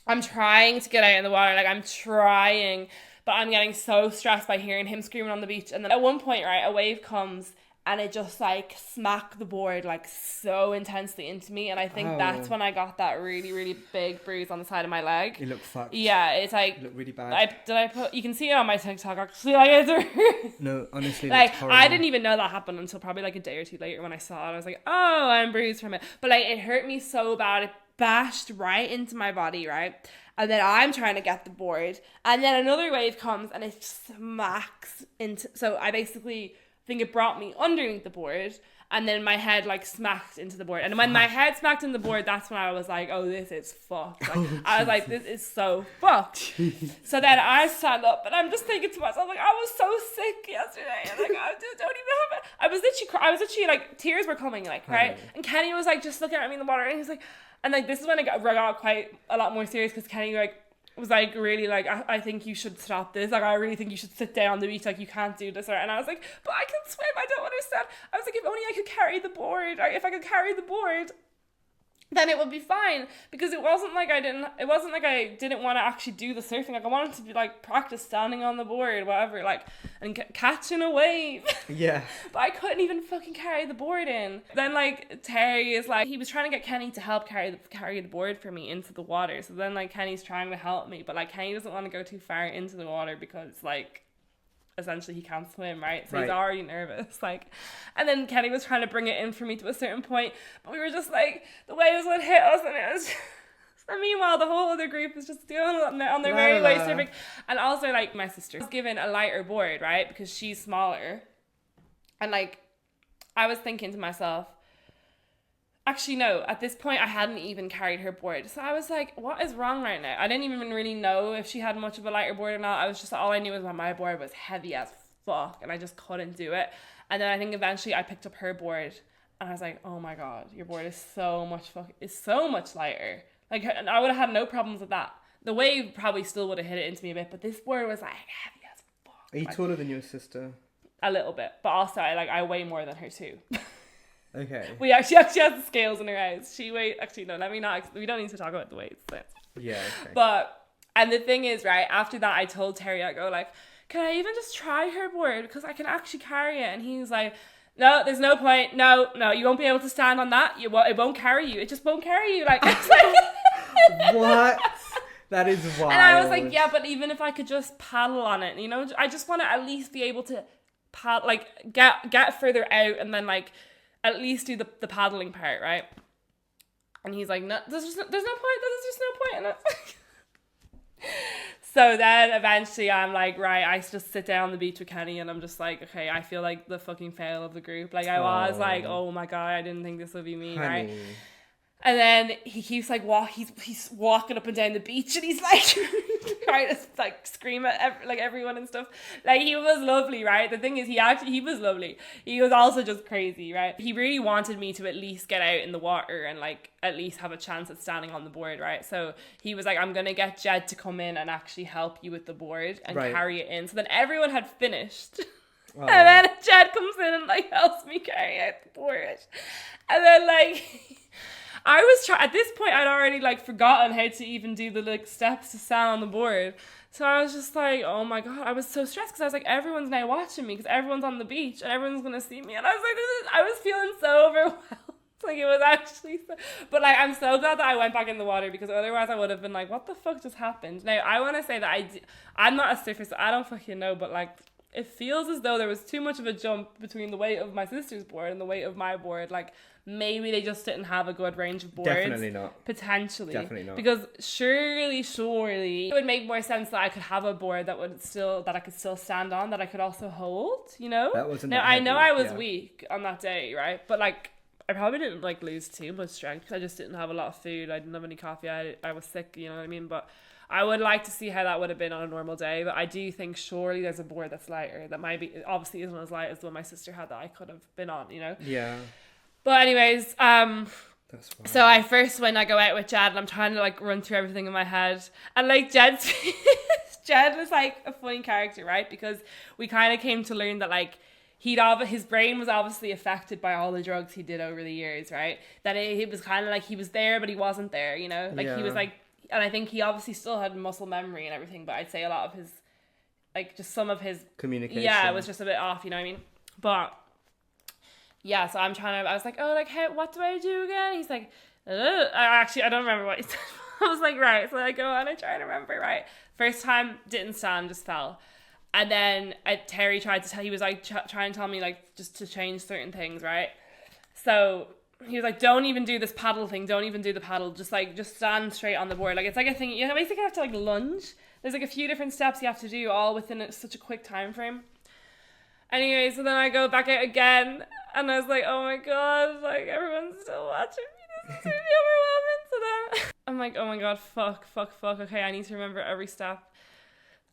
[SPEAKER 2] I'm trying to get out in the water, like I'm trying, but I'm getting so stressed by hearing him screaming on the beach. And then at one point, right, a wave comes and it just like smacked the board like so intensely into me, and I think that's when I got that really, really big bruise on the side of my leg.
[SPEAKER 1] It looked fucked.
[SPEAKER 2] Yeah, it's like,
[SPEAKER 1] it looked really bad.
[SPEAKER 2] You can see it on my TikTok actually. Like it's
[SPEAKER 1] no, honestly,
[SPEAKER 2] like I didn't even know that happened until probably like a day or two later when I saw it. I was like, oh, I'm bruised from it. But like it hurt me so bad. It bashed right into my body, right? And then I'm trying to get the board, and then another wave comes and it smacks into. So I basically think it brought me underneath the board, and then my head like smacked into the board, and when my head smacked into the board, that's when I was like, oh, this is fucked. Like, I was like, this is so fucked. So then I stand up and I'm just thinking to myself, like, I was so sick yesterday, and like I just don't even have it. I was literally like tears were coming, like, right? And Kenny was like just looking at me in the water, and he was like, and like this is when it got quite a lot more serious, because Kenny like was like really like, I think you should stop this, like I really think you should sit down on the beach, like you can't do this, and I was like, but I can swim, I don't understand. I was like, if only I could carry the board, or if I could carry the board, then it would be fine, because it wasn't like I didn't want to actually do the surfing, like I wanted to be like practice standing on the board, whatever, like, and catching a wave.
[SPEAKER 1] Yeah.
[SPEAKER 2] But I couldn't even fucking carry the board in. Then like Terry is like, he was trying to get Kenny to help carry the board for me into the water. So then like Kenny's trying to help me, but like Kenny doesn't want to go too far into the water because like essentially he can't swim, right? So he's already nervous, like, and then Kenny was trying to bring it in for me to a certain point, but we were just like, the waves would hit us, and it was and meanwhile the whole other group is just doing on their merry way surfing. And also like my sister was given a lighter board, right, because she's smaller, and like I was thinking to myself, actually, no, at this point, I hadn't even carried her board. So I was like, what is wrong right now? I didn't even really know if she had much of a lighter board or not. I was just, all I knew was that my board was heavy as fuck, and I just couldn't do it. And then I think eventually I picked up her board, and I was like, oh my God, your board is so much lighter. Like, and I would have had no problems with that. The wave probably still would have hit it into me a bit, but this board was like heavy as fuck.
[SPEAKER 1] Are you taller than your sister?
[SPEAKER 2] A little bit, but also I weigh more than her too.
[SPEAKER 1] Okay.
[SPEAKER 2] We actually has the scales in her house. She weighs, actually no, let me not, we don't need to talk about the weights. But.
[SPEAKER 1] Yeah, okay.
[SPEAKER 2] But, and the thing is, right, after that I told Terry, I go like, can I even just try her board? Because I can actually carry it. And he's like, no, there's no point. No, you won't be able to stand on that. It won't carry you. It just won't carry you. Like,
[SPEAKER 1] what? That is wild.
[SPEAKER 2] And I was like, yeah, but even if I could just paddle on it, you know, I just want to at least be able to get further out and then like at least do the paddling part, right? And he's like, no, there's just no point. There's just no point. And I was like, so then eventually I'm like, right, I just sit down on the beach with Kenny and I'm just like, okay, I feel like the fucking fail of the group. Like I was like, oh my God, I didn't think this would be me, right? And then he keeps like he's walking up and down the beach and he's like trying to like scream at everyone and stuff. Like he was lovely, right? The thing is he was lovely. He was also just crazy, right? He really wanted me to at least get out in the water and like at least have a chance at standing on the board, right? So he was like, I'm gonna get Jed to come in and actually help you with the board and carry it in. So then everyone had finished. Oh. And then Jed comes in and like helps me carry out the board. And then like I was at this point I'd already like forgotten how to even do the like steps to stand on the board. So I was just like, oh my God, I was so stressed because I was like, everyone's now watching me because everyone's on the beach and everyone's going to see me. And I was like, I was feeling so overwhelmed. Like it was actually so, but like I'm so glad that I went back in the water because otherwise I would have been like, what the fuck just happened? Now I want to say that I'm not a surfer, so I don't fucking know, but like it feels as though there was too much of a jump between the weight of my sister's board and the weight of my board. Like maybe they just didn't have a good range of boards.
[SPEAKER 1] Definitely not.
[SPEAKER 2] Potentially.
[SPEAKER 1] Definitely not.
[SPEAKER 2] Because surely it would make more sense that I could have a board that I could still stand on, that I could also hold, you know?
[SPEAKER 1] That wasn't
[SPEAKER 2] now
[SPEAKER 1] that
[SPEAKER 2] I know
[SPEAKER 1] heavy,
[SPEAKER 2] I was weak on that day, right? But like I probably didn't like lose too much strength because I just didn't have a lot of food. I didn't have any coffee. I was sick, you know what I mean? But I would like to see how that would have been on a normal day. But I do think surely there's a board that's lighter that maybe obviously isn't as light as the one my sister had that I could have been on, you know?
[SPEAKER 1] Yeah.
[SPEAKER 2] But anyways,
[SPEAKER 1] that's wild.
[SPEAKER 2] So when I go out with Jed and I'm trying to like run through everything in my head, and like Jed was like a funny character, right? Because we kind of came to learn that like his brain was obviously affected by all the drugs he did over the years, right? That it was kind of like he was there but he wasn't there, you know? Like he was like, and I think he obviously still had muscle memory and everything, but I'd say a lot of his, like just some of his communication, it was just a bit off, you know what I mean? But yeah, so I was like, oh, like, hey, what do I do again? He's like, I don't remember what he said. I was like, right. So I go on and try to remember, right. First time, didn't stand, just fell. And then Terry tried to he was like, trying to tell me, like, just to change certain things, right? So he was like, don't even do this paddle thing. Don't even do the paddle. Just stand straight on the board. Like, it's like a thing, you basically have to, like, lunge. There's, like, a few different steps you have to do all within such a quick time frame. Anyway, so then I go back out again, and I was like, oh my God, like, everyone's still watching me, this is really overwhelming. So then I'm like, oh my God, fuck, okay, I need to remember every step.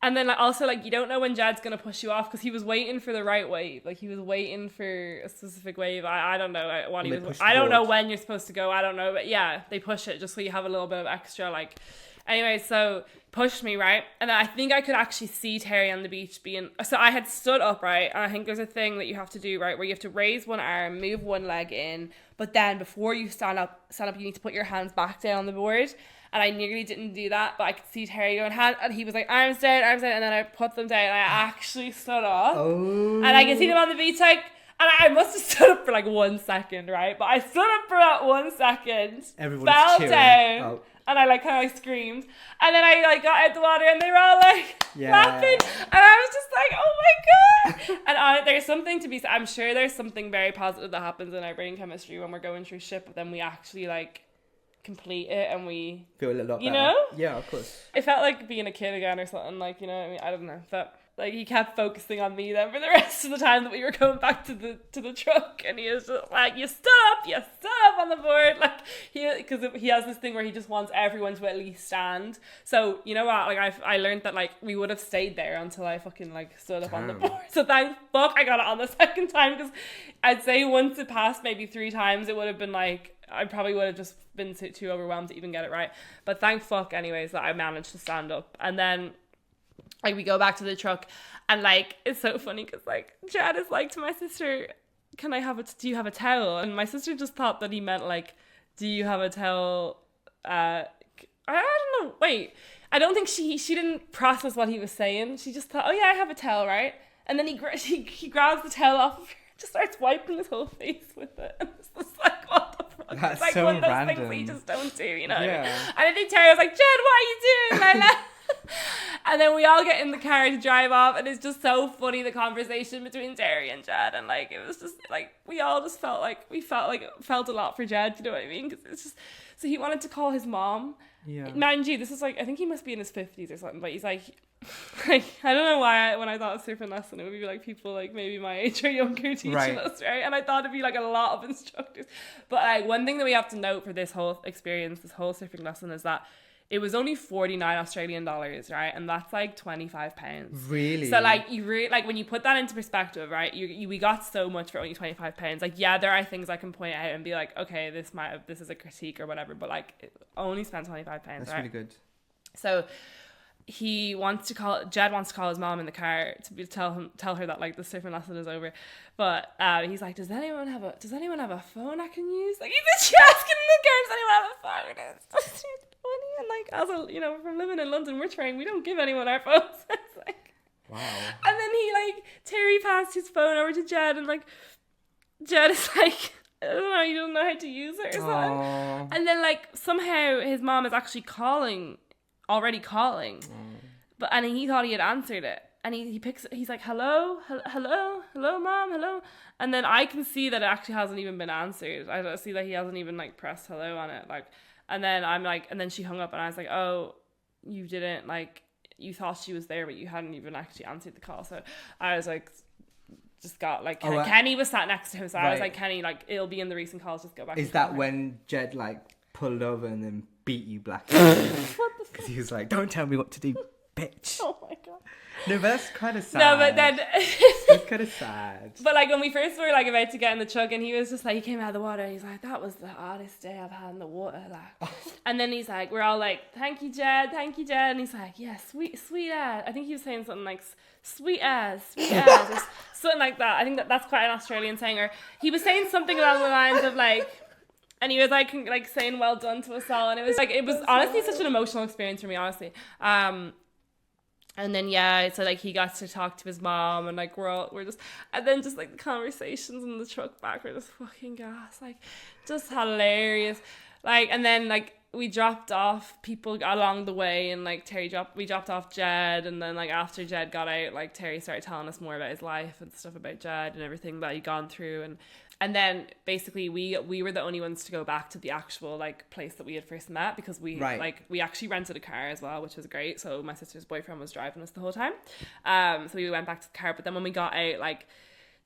[SPEAKER 2] And then also, like, you don't know when Jed's gonna push you off, because he was waiting for the right wave, like, he was waiting for a specific wave. I don't know what he was, I don't know when you're supposed to go, I don't know, but yeah, they push it just so you have a little bit of extra, like, anyway, so pushed me, right? And I think I could actually see Terry on the beach so I had stood up, right? And I think there's a thing that you have to do, right? Where you have to raise one arm, move one leg in, but then before you stand up, you need to put your hands back down on the board. And I nearly didn't do that, but I could see Terry going, and he was like, arms down, and then I put them down, and I actually stood up. Oh. And I could see them on the beach, like, and I must have stood up for like 1 second, right? But I stood up for that 1 second, fell down. Oh. And I like kind of screamed, and then I like got out the water, and they were all like laughing, and I was just like, oh my God. And there's something to be said. I'm sure there's something very positive that happens in our brain chemistry when we're going through shit, but then we actually like complete it and we
[SPEAKER 1] feel a lot better.
[SPEAKER 2] You know?
[SPEAKER 1] Yeah, of course.
[SPEAKER 2] It felt like being a kid again or something, like, you know what I mean? I don't know, but like he kept focusing on me then for the rest of the time that we were going back to the truck, and he was just like, you stood up on the board, like because he has this thing where he just wants everyone to at least stand. So you know what, like I learned that like we would have stayed there until I fucking like stood up on the board. So thank fuck I got it on the second time, because I'd say once it passed maybe 3 times it would have been like I probably would have just been too overwhelmed to even get it right. But thank fuck anyways that I managed to stand up. And then like we go back to the truck, and like it's so funny because like Chad is like to my sister, do you have a towel? And my sister just thought that he meant like, do you have a towel? I don't know, wait, I don't think she didn't process what he was saying. She just thought, oh yeah, I have a towel, right? And then he grabs the towel off of her, just starts wiping his whole face with it. And it's just like, what the fuck?
[SPEAKER 1] That's
[SPEAKER 2] it's like
[SPEAKER 1] so
[SPEAKER 2] one of those
[SPEAKER 1] random.
[SPEAKER 2] things that you just don't do, you know?
[SPEAKER 1] Yeah.
[SPEAKER 2] And I think Terry was like, Jed, what are you doing, Lila? And then we all get in the car to drive off, and it's just so funny, the conversation between Terry and Jed, and like, it was just like, we all just felt a lot for Jed, you know what I mean? Because it's just, so he wanted to call his mom.
[SPEAKER 1] Yeah.
[SPEAKER 2] Mind you, this is like, I think he must be in his 50s or something, but he's like I don't know why when I thought of surfing lesson, it would be like people like maybe my age or younger teaching us, right? And I thought it'd be like a lot of instructors. But like one thing that we have to note for this whole experience, this whole surfing lesson, is that it was only 49 Australian dollars, right? And that's like 25 pounds.
[SPEAKER 1] Really?
[SPEAKER 2] So like like when you put that into perspective, right? We got so much for only 25 pounds. Like, yeah, there are things I can point out and be like, okay, this is a critique or whatever, but like it only spent 25 pounds.
[SPEAKER 1] That's
[SPEAKER 2] right?
[SPEAKER 1] really good.
[SPEAKER 2] So Jed wants to call his mom in the car to tell her that like the surfing lesson is over, but he's like, does anyone have a phone I can use? Like he's asking in the car, does anyone have a phone? It's funny, and like as a from living in London, we're trained, we don't give anyone our phones. It's like,
[SPEAKER 1] wow.
[SPEAKER 2] And then Terry passed his phone over to Jed, and like Jed is like, I don't know, you don't know how to use it or something.
[SPEAKER 1] Aww.
[SPEAKER 2] And then like somehow his mom is actually already calling, and he thought he had answered it, and he's like, hello mom, hello, and then I can see that it actually hasn't even been answered. I see that he hasn't even like pressed hello on it, like, and then I'm like, and then she hung up, and I was like, oh, you didn't, like, you thought she was there but you hadn't even actually answered the call. So I was like, just got like, Kenny was sat next to him, so I was like, Kenny, like, it'll be in the recent calls, just go back.
[SPEAKER 1] Is that when Jed like pulled over and then beat you black? Because he was like, don't tell me what to do, bitch.
[SPEAKER 2] Oh my god.
[SPEAKER 1] No, but that's kind of sad.
[SPEAKER 2] No, but then
[SPEAKER 1] it's kind of sad.
[SPEAKER 2] But like when we first were like about to get in the truck, and he was just like, he came out of the water, and he's like, that was the hardest day I've had in the water, like. And then he's like, we're all like, thank you Jed, and he's like, yeah, sweet ass. I think he was saying something like sweet ass, or something like that. I think that's quite an Australian saying. Or he was saying something along the lines of like, and he was like saying well done to us all, and it was like, it was honestly such an emotional experience for me, honestly. And then so like he got to talk to his mom, and like we're just, and then just like the conversations in the truck back were just fucking gas, like just hilarious. Like, and then like we dropped off people along the way, and like we dropped off Jed, and then like after Jed got out, like Terry started telling us more about his life and stuff about Jed and everything that he'd gone through, and then basically we were the only ones to go back to the actual like place that we had first met, because we actually rented a car as well, which was great. So my sister's boyfriend was driving us the whole time. So we went back to the car, but then when we got out, like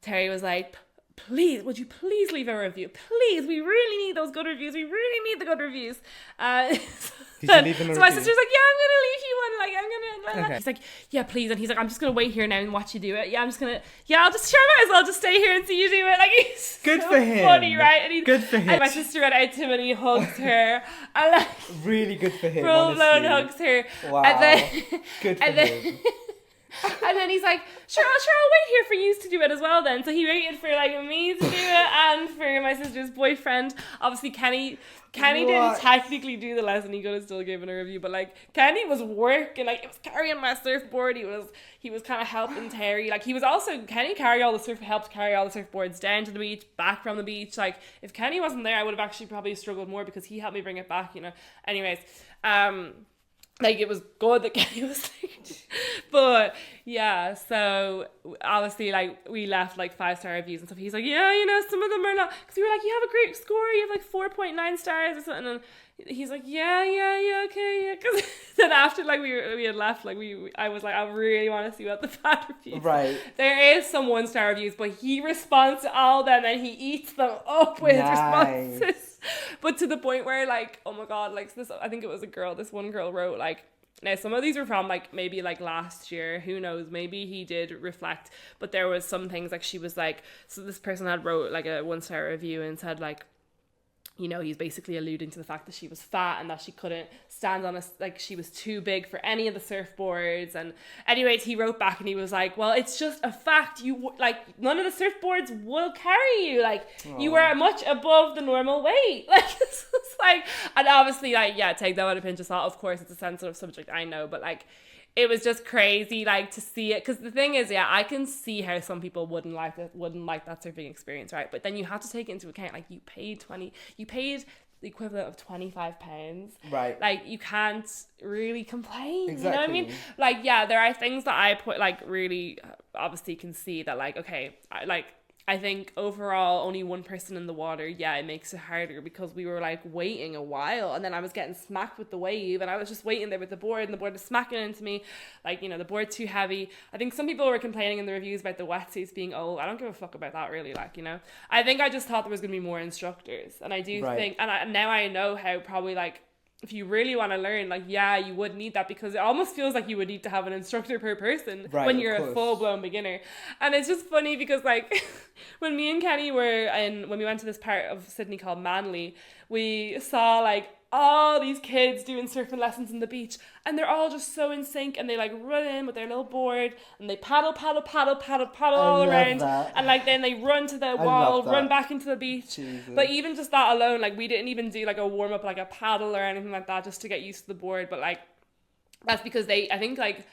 [SPEAKER 2] Terry was like, please, would you please leave a review? Please, we really need those good reviews. We really need the good reviews. So my sister's like, yeah, I'm going to leave you one. Like, I'm going to... He's like, yeah, please. And he's like, I'm just going to wait here now and watch you do it. Yeah, I'll just, sure, I might as well just stay here and see you do it. Like, he's
[SPEAKER 1] good
[SPEAKER 2] so
[SPEAKER 1] for him.
[SPEAKER 2] Funny, right? And
[SPEAKER 1] good for him.
[SPEAKER 2] And my sister went out to him and he hugged her. And like...
[SPEAKER 1] Really good for him,
[SPEAKER 2] full blown hugs her.
[SPEAKER 1] Wow.
[SPEAKER 2] And then,
[SPEAKER 1] good for him.
[SPEAKER 2] And then he's like, sure, I'll wait here for you to do it as well then. So he waited for like me to do it and for my sister's boyfriend. Obviously Kenny didn't technically do the lesson. He could have still given a review, but like Kenny was working, like he was carrying my surfboard. He was kind of helping Terry. Like Kenny helped carry all the surfboards down to the beach, back from the beach. Like if Kenny wasn't there, I would have actually probably struggled more, because he helped me bring it back, you know. Anyways, like it was good that Kenny was there. But yeah, so obviously like we left like 5-star reviews and stuff. He's like, yeah, you know, some of them are not, because we were like, you have a great score, you have like 4.9 stars or something, and he's like, yeah, okay, yeah, because then after like we had left, like I was like, I really want to see what the bad reviews. Right. There is some 1-star reviews, but he responds to all of them and he eats them up with responses. But to the point where like, oh my god, like this, I think it was this one girl wrote like, now some of these were from like maybe like last year, who knows, maybe he did reflect, but there was some things like she was like, so this person had wrote like a 1-star review and said like, you know, he's basically alluding to the fact that she was fat and that she couldn't stand on like she was too big for any of the surfboards. And anyways, he wrote back and he was like, well, it's just a fact. You like, none of the surfboards will carry you. Like, you were much above the normal weight. Like, it's like, and obviously, like, yeah, take that with a pinch of salt. Of course, it's a sensitive subject, I know, but like, it was just crazy, like, to see it. Because the thing is, yeah, I can see how some people wouldn't like that surfing experience, right? But then you have to take it into account, like, you paid the equivalent of £25.
[SPEAKER 1] Right.
[SPEAKER 2] Like, you can't really complain.
[SPEAKER 1] Exactly.
[SPEAKER 2] You know what I mean? Like, yeah, there are things that I put, like, really obviously can see that, like, okay, I think overall only one person in the water, yeah, it makes it harder because we were like waiting a while, and then I was getting smacked with the wave, and I was just waiting there with the board, and the board was smacking into me, like, you know, the board's too heavy. I think some people were complaining in the reviews about the wetsuits being old. I don't give a fuck about that, really, like, you know. I think I just thought there was going to be more instructors, and I do think, and now I know how probably, like, if you really want to learn, like, yeah, you would need that, because it almost feels like you would need to have an instructor per person when you're a full-blown beginner. And it's just funny because, like, when me and Kenny when we went to this part of Sydney called Manly, we saw, like, all these kids doing surfing lessons on the beach, and they're all just so in sync, and they like run in with their little board, and they paddle all around, and like then they run to the wall, run back into the beach. Jesus. But even just that alone, like, we didn't even do like a warm up, like a paddle or anything like that, just to get used to the board. But like, that's because I think like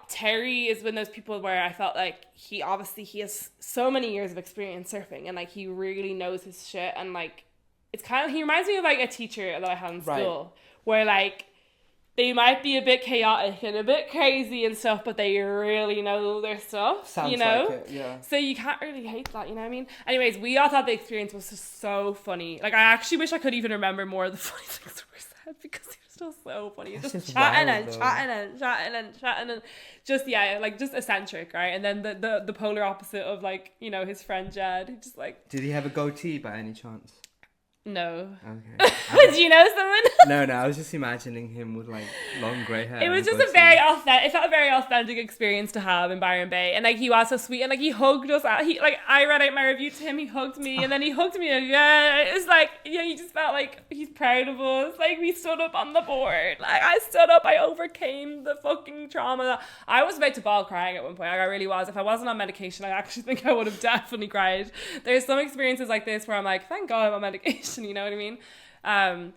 [SPEAKER 2] Terry is one of those people where I felt like he has so many years of experience surfing, and like he really knows his shit, and like it's kind of, he reminds me of like a teacher that I had in school, where like they might be a bit chaotic and a bit crazy and stuff, but they really know their stuff. Sounds, you know,
[SPEAKER 1] like it, yeah.
[SPEAKER 2] So you can't really hate that, you know what I mean? Anyways, we all thought the experience was just so funny. Like, I actually wish I could even remember more of the funny things that were said, because it was still so funny. Just chatting and just, yeah, like just eccentric, right? And then the polar opposite of, like, you know, his friend Jed, who just like... Did
[SPEAKER 1] he have a goatee by any chance?
[SPEAKER 2] No.
[SPEAKER 1] Okay.
[SPEAKER 2] Do you know someone?
[SPEAKER 1] No, I was just imagining him with like long grey hair.
[SPEAKER 2] It was just it felt a very authentic experience to have in Byron Bay, and like he was so sweet, and like he hugged us. I read out my review to him, he hugged me, and then he hugged me again. It was like, yeah, he just felt like he's proud of us. Like, we stood up on the board. Like, I stood up, I overcame the fucking trauma. I was about to bawl crying at one point. Like, I really was. If I wasn't on medication, I actually think I would have definitely cried. There's some experiences like this where I'm like, thank God I'm on medication. You know what I mean?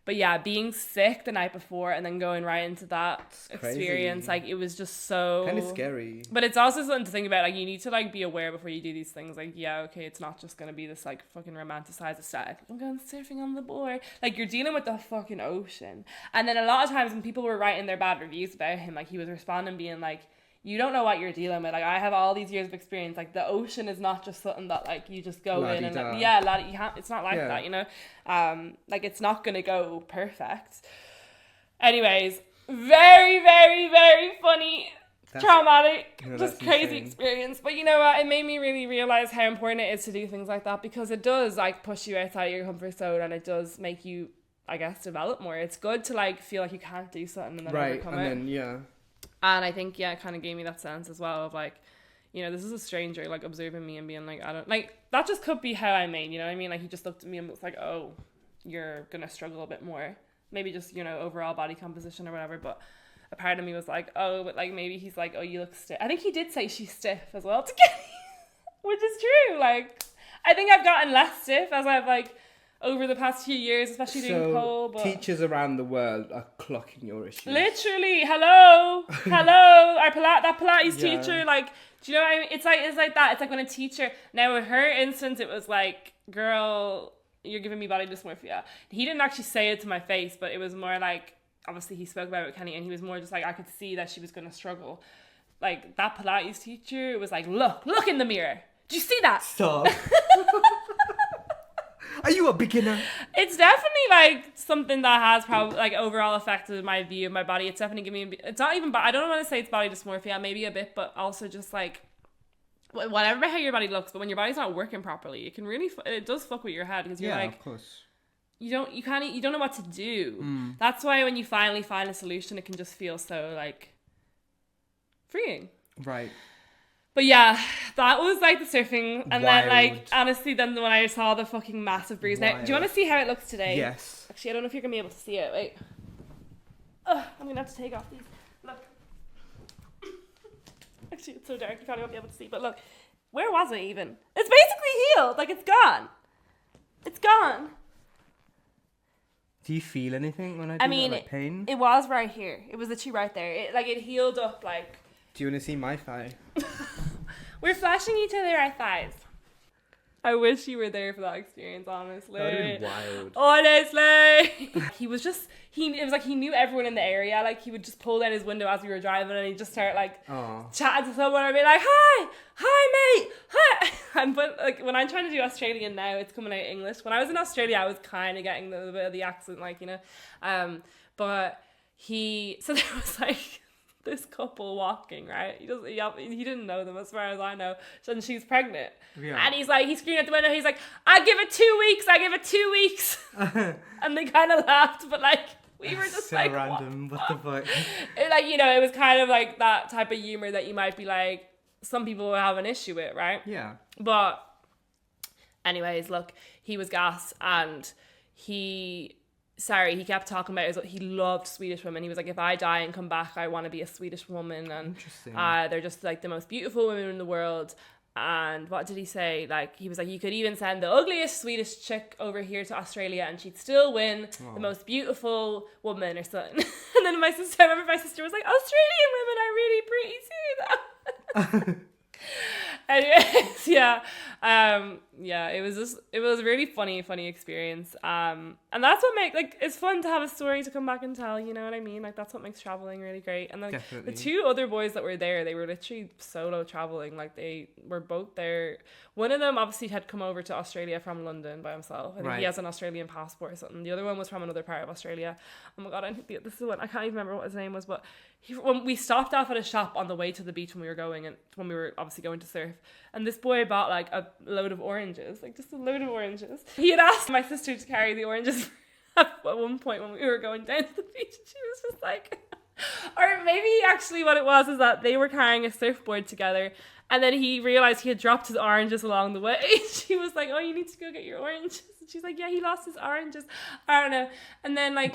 [SPEAKER 2] But yeah, being sick the night before and then going right into that experience, like, it was just so
[SPEAKER 1] kind of scary.
[SPEAKER 2] But it's also something to think about. Like, you need to like be aware before you do these things. Like, yeah, okay, it's not just gonna be this like fucking romanticized aesthetic. I'm going surfing on the board. Like, you're dealing with the fucking ocean. And then a lot of times when people were writing their bad reviews about him, like, he was responding being like, you don't know what you're dealing with. Like, I have all these years of experience. Like, the ocean is not just something that like you just go in and like, yeah, it's not like that, you know. Like, it's not gonna go perfect. Anyways, very, very, very funny, traumatic, just crazy experience. But you know what? It made me really realize how important it is to do things like that, because it does like push you outside your comfort zone, and it does make you, I guess, develop more. It's good to like feel like you can't do something and then overcome it.
[SPEAKER 1] Then, yeah.
[SPEAKER 2] And I think, yeah, it kind of gave me that sense as well of like, you know, this is a stranger like observing me and being like, I don't, like, that just could be how I'm made, you know what I mean? Like, he just looked at me and was like, oh, you're gonna struggle a bit more, maybe just, you know, overall body composition or whatever. But a part of me was like, oh, but like maybe he's like, oh, you look stiff. I think he did say she's stiff as well to Kenny, which is true. Like, I think I've gotten less stiff as I've like over the past few years, especially doing pole. But
[SPEAKER 1] teachers around the world are clocking your issues.
[SPEAKER 2] Literally, hello, that Pilates teacher. Like, do you know what I mean? It's like that. It's like when a teacher. Now, in her instance, it was like, girl, you're giving me body dysmorphia. He didn't actually say it to my face, but it was more like, obviously he spoke about it with Kenny, and he was more just like, I could see that she was going to struggle. Like, that Pilates teacher was like, look in the mirror. Do you see that?
[SPEAKER 1] Stop. Are you a beginner?
[SPEAKER 2] It's definitely like something that has probably like overall affected my view of my body. It's definitely giving me, it's not even, I don't want to say it's body dysmorphia, maybe a bit, but also just like, whatever how your body looks, but when your body's not working properly, it can really, it does fuck with your head, because you're like,
[SPEAKER 1] of course.
[SPEAKER 2] You don't know what to do. That's why when you finally find a solution, it can just feel so like freeing.
[SPEAKER 1] Right.
[SPEAKER 2] But yeah, that was like the surfing. And then like,
[SPEAKER 1] Wild.
[SPEAKER 2] honestly, then when I saw the fucking massive bruise. Now, do you want to see how it looks today?
[SPEAKER 1] Yes.
[SPEAKER 2] Actually, I don't know if you're going to be able to see it. Wait. I'm going to have to take off these. Look. Actually, it's so dark, you probably won't be able to see. But look, where was it even? It's basically healed. Like, it's gone. It's gone.
[SPEAKER 1] Do you feel anything when I do that, like pain?
[SPEAKER 2] It was right here. It was literally right there. It healed up, like...
[SPEAKER 1] Do you want to see my thigh?
[SPEAKER 2] We're flashing each other our thighs. I wish you were there for that experience, honestly.
[SPEAKER 1] That would have been wild.
[SPEAKER 2] Honestly. It was like he knew everyone in the area. Like, he would just pull down his window as we were driving and he'd just start, like, chatting to someone and be like, hi, mate, hi. But, like, when I'm trying to do Australian now, it's coming out English. When I was in Australia, I was kind of getting a bit of the accent, like, you know. But so there was, like... this couple walking, right? He didn't know them as far as I know. And she's pregnant. Yeah. And he's screaming at the window. He's like, I give it 2 weeks. And they kind of laughed, but like, we were just so like,
[SPEAKER 1] random. What the fuck?
[SPEAKER 2] Like, you know, it was kind of like that type of humor that you might be like, some people will have an issue with, right?
[SPEAKER 1] Yeah.
[SPEAKER 2] But anyways, look, he was gas and he kept talking about he loved Swedish women. He was like, if I die and come back, I want to be a Swedish woman. And they're just like the most beautiful women in the world. And what did he say? Like, he was like, you could even send the ugliest Swedish chick over here to Australia and she'd still win the most beautiful woman or something. And then I remember my sister was like, Australian women are really pretty too, though. Anyways, yeah, it was a really funny experience, and that's what it's fun to have a story to come back and tell, you know what I mean? Like, that's what makes traveling really great. And like, definitely. The two other boys that were there, they were literally solo traveling. Like, they were both there. One of them obviously had come over to Australia from London by himself. I think he has an Australian passport or something. The other one was from another part of Australia. Oh my god, this is one I can't even remember what his name was, but when we stopped off at a shop on the way to the beach when we were obviously going to surf, and this boy bought like a load of oranges, like just a load of oranges. He had asked my sister to carry the oranges at one point when we were going down to the beach, and she was just like, or maybe actually what it was is that they were carrying a surfboard together, and then he realized he had dropped his oranges along the way. She was like, oh, you need to go get your oranges. And she's like, yeah, he lost his oranges. I don't know. And then like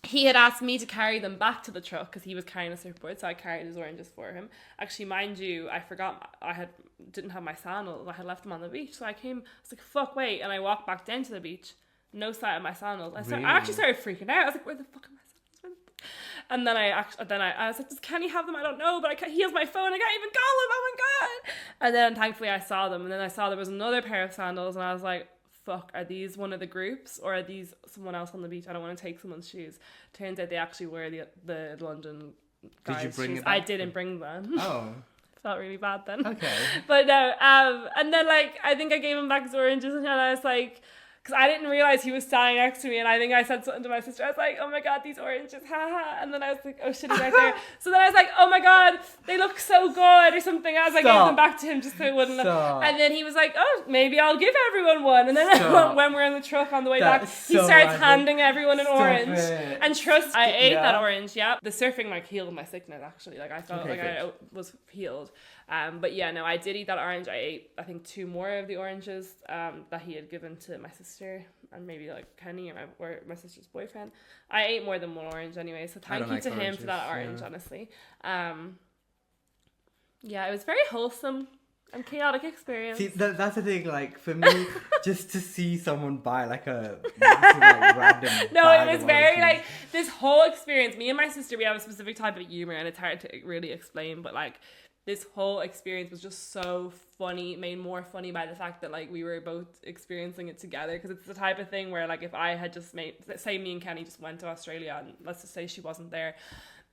[SPEAKER 2] he had asked me to carry them back to the truck because he was carrying a surfboard, so I carried his oranges for him. Actually, mind you, I forgot didn't have my sandals. I had left them on the beach, so I was like, fuck, wait, and I walked back down to the beach, no sight of my sandals. I actually started freaking out. I was like, where the fuck are my sandals? And then I was like, does Kenny have them? I don't know, but he has my phone. I can't even call him. Oh my god! And then thankfully I saw them, and then I saw there was another pair of sandals, and I was like, fuck, are these one of the groups or are these someone else on the beach? I don't want to take someone's shoes. Turns out they actually were the London guys'
[SPEAKER 1] Did you bring
[SPEAKER 2] shoes.
[SPEAKER 1] it back?
[SPEAKER 2] I didn't bring them.
[SPEAKER 1] Oh.
[SPEAKER 2] Felt really bad then.
[SPEAKER 1] Okay.
[SPEAKER 2] But no, and then like I think I gave him back his oranges, and I was like, because I didn't realize he was standing next to me, and I think I said something to my sister. I was like, oh my god, these oranges, haha. And then I was like, oh shit, he's right there. So then I was like, oh my god, they look so good or something. I was like, gave them back to him just so it wouldn't look. And then he was like, oh, maybe I'll give everyone one. And then when we're in the truck on the way back, he starts handing everyone an orange. And trust, I ate that orange. Yeah, the surfing like healed my sickness actually. Like I felt like I was healed. But yeah, no, I did eat that orange. I ate, I think, 2 more of the oranges that he had given to my sister and maybe like Kenny or my sister's boyfriend. I ate more than 1 orange anyway, so thank you to him for that orange, honestly. Yeah, it was very wholesome and chaotic experience.
[SPEAKER 1] See, that's the thing, like, for me, just to see someone buy like a massive, like, random
[SPEAKER 2] it was very like this whole experience. Me and my sister, we have a specific type of humor, and it's hard to really explain, but like this whole experience was just so funny, made more funny by the fact that like we were both experiencing it together, because it's the type of thing where like if I had just say me and Kenny just went to Australia and let's just say she wasn't there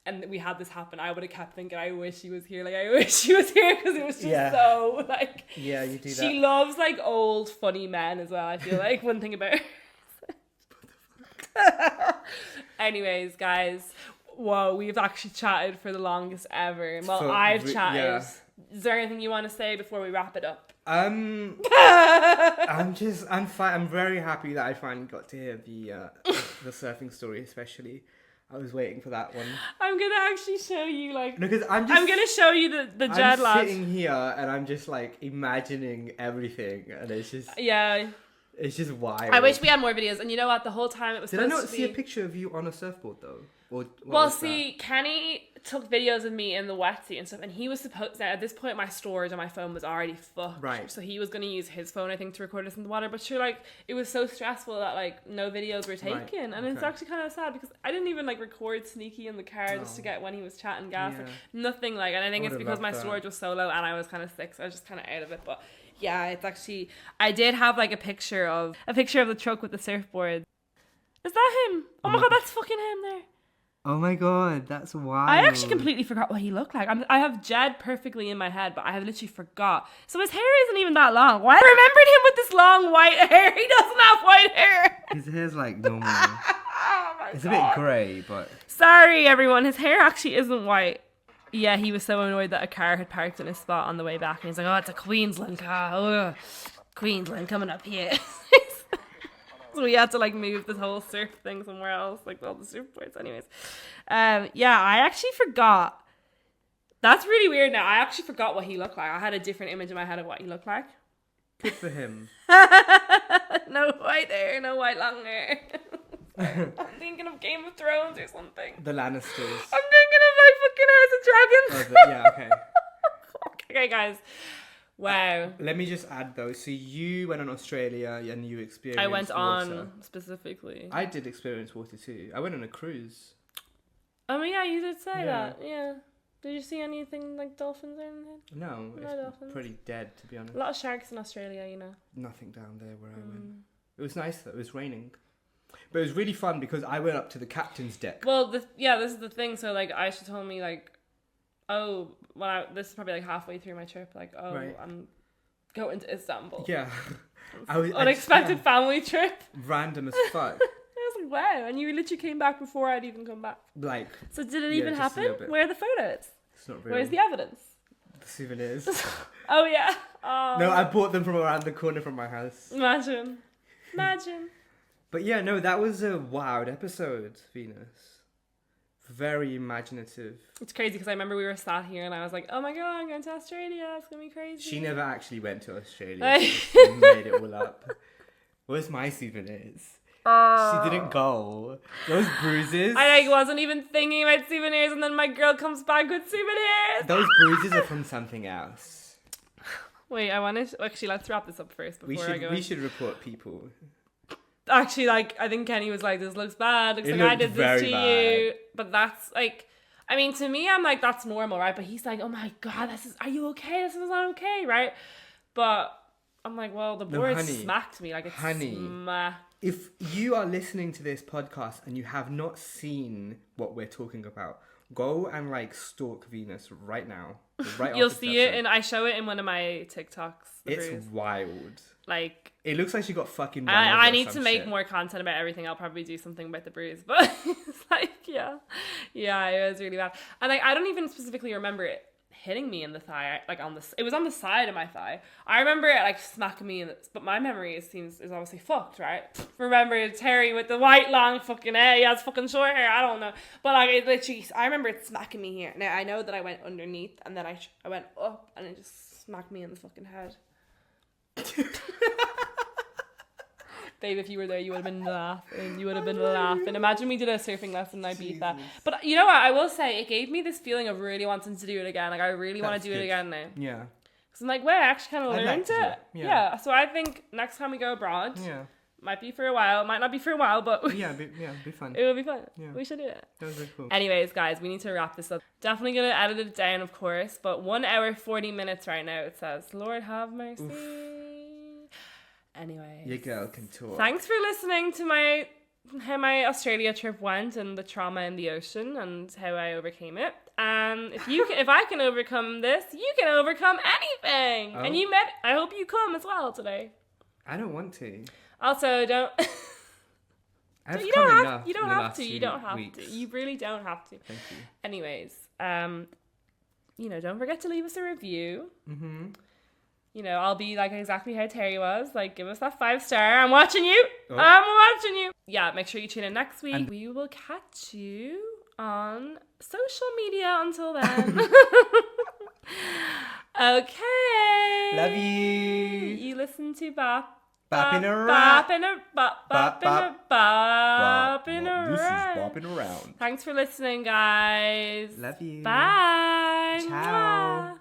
[SPEAKER 2] and we had this happen, I would have kept thinking, I wish she was here, like I wish she was here, because it was just so like,
[SPEAKER 1] yeah, you do that.
[SPEAKER 2] She loves like old funny men as well, I feel like, one thing about her. Anyways, guys, whoa, we've actually chatted for the longest ever. Well, I've chatted. Yeah. Is there anything you want to say before we wrap it up?
[SPEAKER 1] I'm fine. I'm very happy that I finally got to hear the surfing story, especially. I was waiting for that one.
[SPEAKER 2] I'm gonna actually show you like.
[SPEAKER 1] No, because I'm
[SPEAKER 2] gonna show you the jet lag.
[SPEAKER 1] I'm sitting here and I'm just like imagining everything, and it's just it's just wild.
[SPEAKER 2] I wish we had more videos, and you know what? The whole time it was.
[SPEAKER 1] Did I not see a picture of you on a surfboard though? Or
[SPEAKER 2] well, see, Kenny took videos of me in the wetsuit and stuff, and he was supposed to, at this point my storage on my phone was already fucked.
[SPEAKER 1] Right.
[SPEAKER 2] So he was going to use his phone, I think, to record us in the water. But sure, like, it was so stressful that, like, no videos were taken. Right. And it's actually kind of sad because I didn't even, like, record sneaky in the car just to get when he was chatting gas. Like, nothing like, and I think it's because my storage was so low and I was kind of sick, so I was just kind of out of it. But yeah, it's actually, I did have, like, a picture of the truck with the surfboard. Is that him? Oh my god, that's fucking him there.
[SPEAKER 1] Oh my god, that's wild.
[SPEAKER 2] I actually completely forgot what he looked like. I have Jed perfectly in my head, but I have literally forgot. So his hair isn't even that long. Why? I remembered him with this long white hair. He doesn't have white hair.
[SPEAKER 1] His hair's like normal. It's
[SPEAKER 2] God.
[SPEAKER 1] A bit grey, but...
[SPEAKER 2] Sorry, everyone. His hair actually isn't white. Yeah, he was so annoyed that a car had parked in his spot on the way back. And he's like, oh, it's a Queensland car. Oh, Queensland coming up here. So we had to like move this whole surf thing somewhere else, like all the surfboards. Anyways, yeah, I actually forgot. That's really weird now. I actually forgot what he looked like. I had a different image in my head of what he looked like.
[SPEAKER 1] Good for him.
[SPEAKER 2] No white hair, no white long hair. I'm thinking of Game of Thrones or something.
[SPEAKER 1] The Lannisters.
[SPEAKER 2] I'm thinking of like fucking House of Dragons.
[SPEAKER 1] Yeah, okay.
[SPEAKER 2] Okay, guys. Wow.
[SPEAKER 1] Let me just add though. So you went on Australia and you experienced
[SPEAKER 2] I went
[SPEAKER 1] water.
[SPEAKER 2] on specifically.
[SPEAKER 1] I did experience water too. I went on a cruise.
[SPEAKER 2] Oh yeah, you did say that. Yeah. Did you see anything like dolphins or anything?
[SPEAKER 1] No, it's
[SPEAKER 2] dolphins.
[SPEAKER 1] Pretty dead to be honest.
[SPEAKER 2] A lot of sharks in Australia, you know.
[SPEAKER 1] Nothing down there where I went. It was nice though. It was raining. But it was really fun because I went up to the captain's deck.
[SPEAKER 2] Well, this is the thing. So like Ayesha told me like, oh, this is probably like halfway through my trip. Like, oh, right. I'm going to Istanbul.
[SPEAKER 1] Yeah.
[SPEAKER 2] Unexpected family trip.
[SPEAKER 1] Random as fuck.
[SPEAKER 2] I was like, wow. And you literally came back before I'd even come back.
[SPEAKER 1] Like.
[SPEAKER 2] So did it even happen? Where are the photos?
[SPEAKER 1] It's not real.
[SPEAKER 2] Where's the evidence?
[SPEAKER 1] The souvenirs.
[SPEAKER 2] Oh, yeah.
[SPEAKER 1] No, I bought them from around the corner from my house.
[SPEAKER 2] Imagine.
[SPEAKER 1] But yeah, no, that was a wild episode, Venus. Very imaginative.
[SPEAKER 2] It's crazy because I remember we were sat here and I was like, oh my god, I'm going to Australia. It's going to be crazy.
[SPEAKER 1] She never actually went to Australia. She made it all up. Where's my souvenirs? She didn't go. Those bruises.
[SPEAKER 2] I wasn't even thinking about souvenirs and then my girl comes back with souvenirs.
[SPEAKER 1] Those bruises are from something else.
[SPEAKER 2] Wait, I want to... Actually, let's wrap this up first before I go
[SPEAKER 1] We should report people.
[SPEAKER 2] Actually, like, I think Kenny was like, this looks bad. Looks like I did this to you. But that's, like... I mean, to me, I'm like, that's normal, right? But he's like, oh my god, are you okay? This is not okay, right? But I'm like, well, the board smacked me. Like, it smacked.
[SPEAKER 1] If you are listening to this podcast and you have not seen what we're talking about, go and like stalk Venus right now. Right.
[SPEAKER 2] You'll see it, and I show it in one of my TikToks.
[SPEAKER 1] It's wild.
[SPEAKER 2] Like,
[SPEAKER 1] it looks like she got fucking.
[SPEAKER 2] I need to make more content about everything. I'll probably do something about the bruise, but it's like, yeah, it was really bad. And like, I don't even specifically remember it hitting me in the thigh. Like it was on the side of my thigh. I remember it like smacking me but my memory is obviously fucked, right? Remember Terry with the white long fucking hair. He has fucking short hair. I don't know, but like it literally, I remember it smacking me here. Now I know that I went underneath and then I went up and it just smacked me in the fucking head. Babe, if you were there, you would have been laughing. Imagine we did a surfing lesson and I beat that. But you know what? I will say, it gave me this feeling of really wanting to do it again. Like, I really want to do it again now.
[SPEAKER 1] Yeah.
[SPEAKER 2] Because I'm like, well, I actually kind of learned it. Yeah. So I think next time we go abroad, might be for a while, might not be for a while, but
[SPEAKER 1] be fun.
[SPEAKER 2] It will be fun.
[SPEAKER 1] Yeah.
[SPEAKER 2] We should do it.
[SPEAKER 1] That was really cool.
[SPEAKER 2] Anyways, guys, we need to wrap this up. Definitely going to edit it down, of course, but 1 hour 40 minutes right now, it says. Lord have mercy. Oof. Anyway,
[SPEAKER 1] your girl can talk.
[SPEAKER 2] Thanks for listening to how my Australia trip went and the trauma in the ocean and how I overcame it. And if I can overcome this, you can overcome anything. Oh. And I hope you come as well today.
[SPEAKER 1] I don't want to.
[SPEAKER 2] Also, don't. You don't have to. You really don't have to.
[SPEAKER 1] Thank you.
[SPEAKER 2] Anyways, don't forget to leave us a review.
[SPEAKER 1] Mm-hmm.
[SPEAKER 2] you know, I'll be like exactly how Terry was. Like, give us that 5-star. I'm watching you.
[SPEAKER 1] Oh.
[SPEAKER 2] I'm watching you. Yeah, make sure you tune in next week. And we will catch you on social media until then. Okay.
[SPEAKER 1] Love you.
[SPEAKER 2] You listen to
[SPEAKER 1] Boppin Around.
[SPEAKER 2] Boppin Around.
[SPEAKER 1] This is Boppin Around.
[SPEAKER 2] Thanks for listening, guys.
[SPEAKER 1] Love you.
[SPEAKER 2] Bye.
[SPEAKER 1] Ciao.
[SPEAKER 2] Mwah.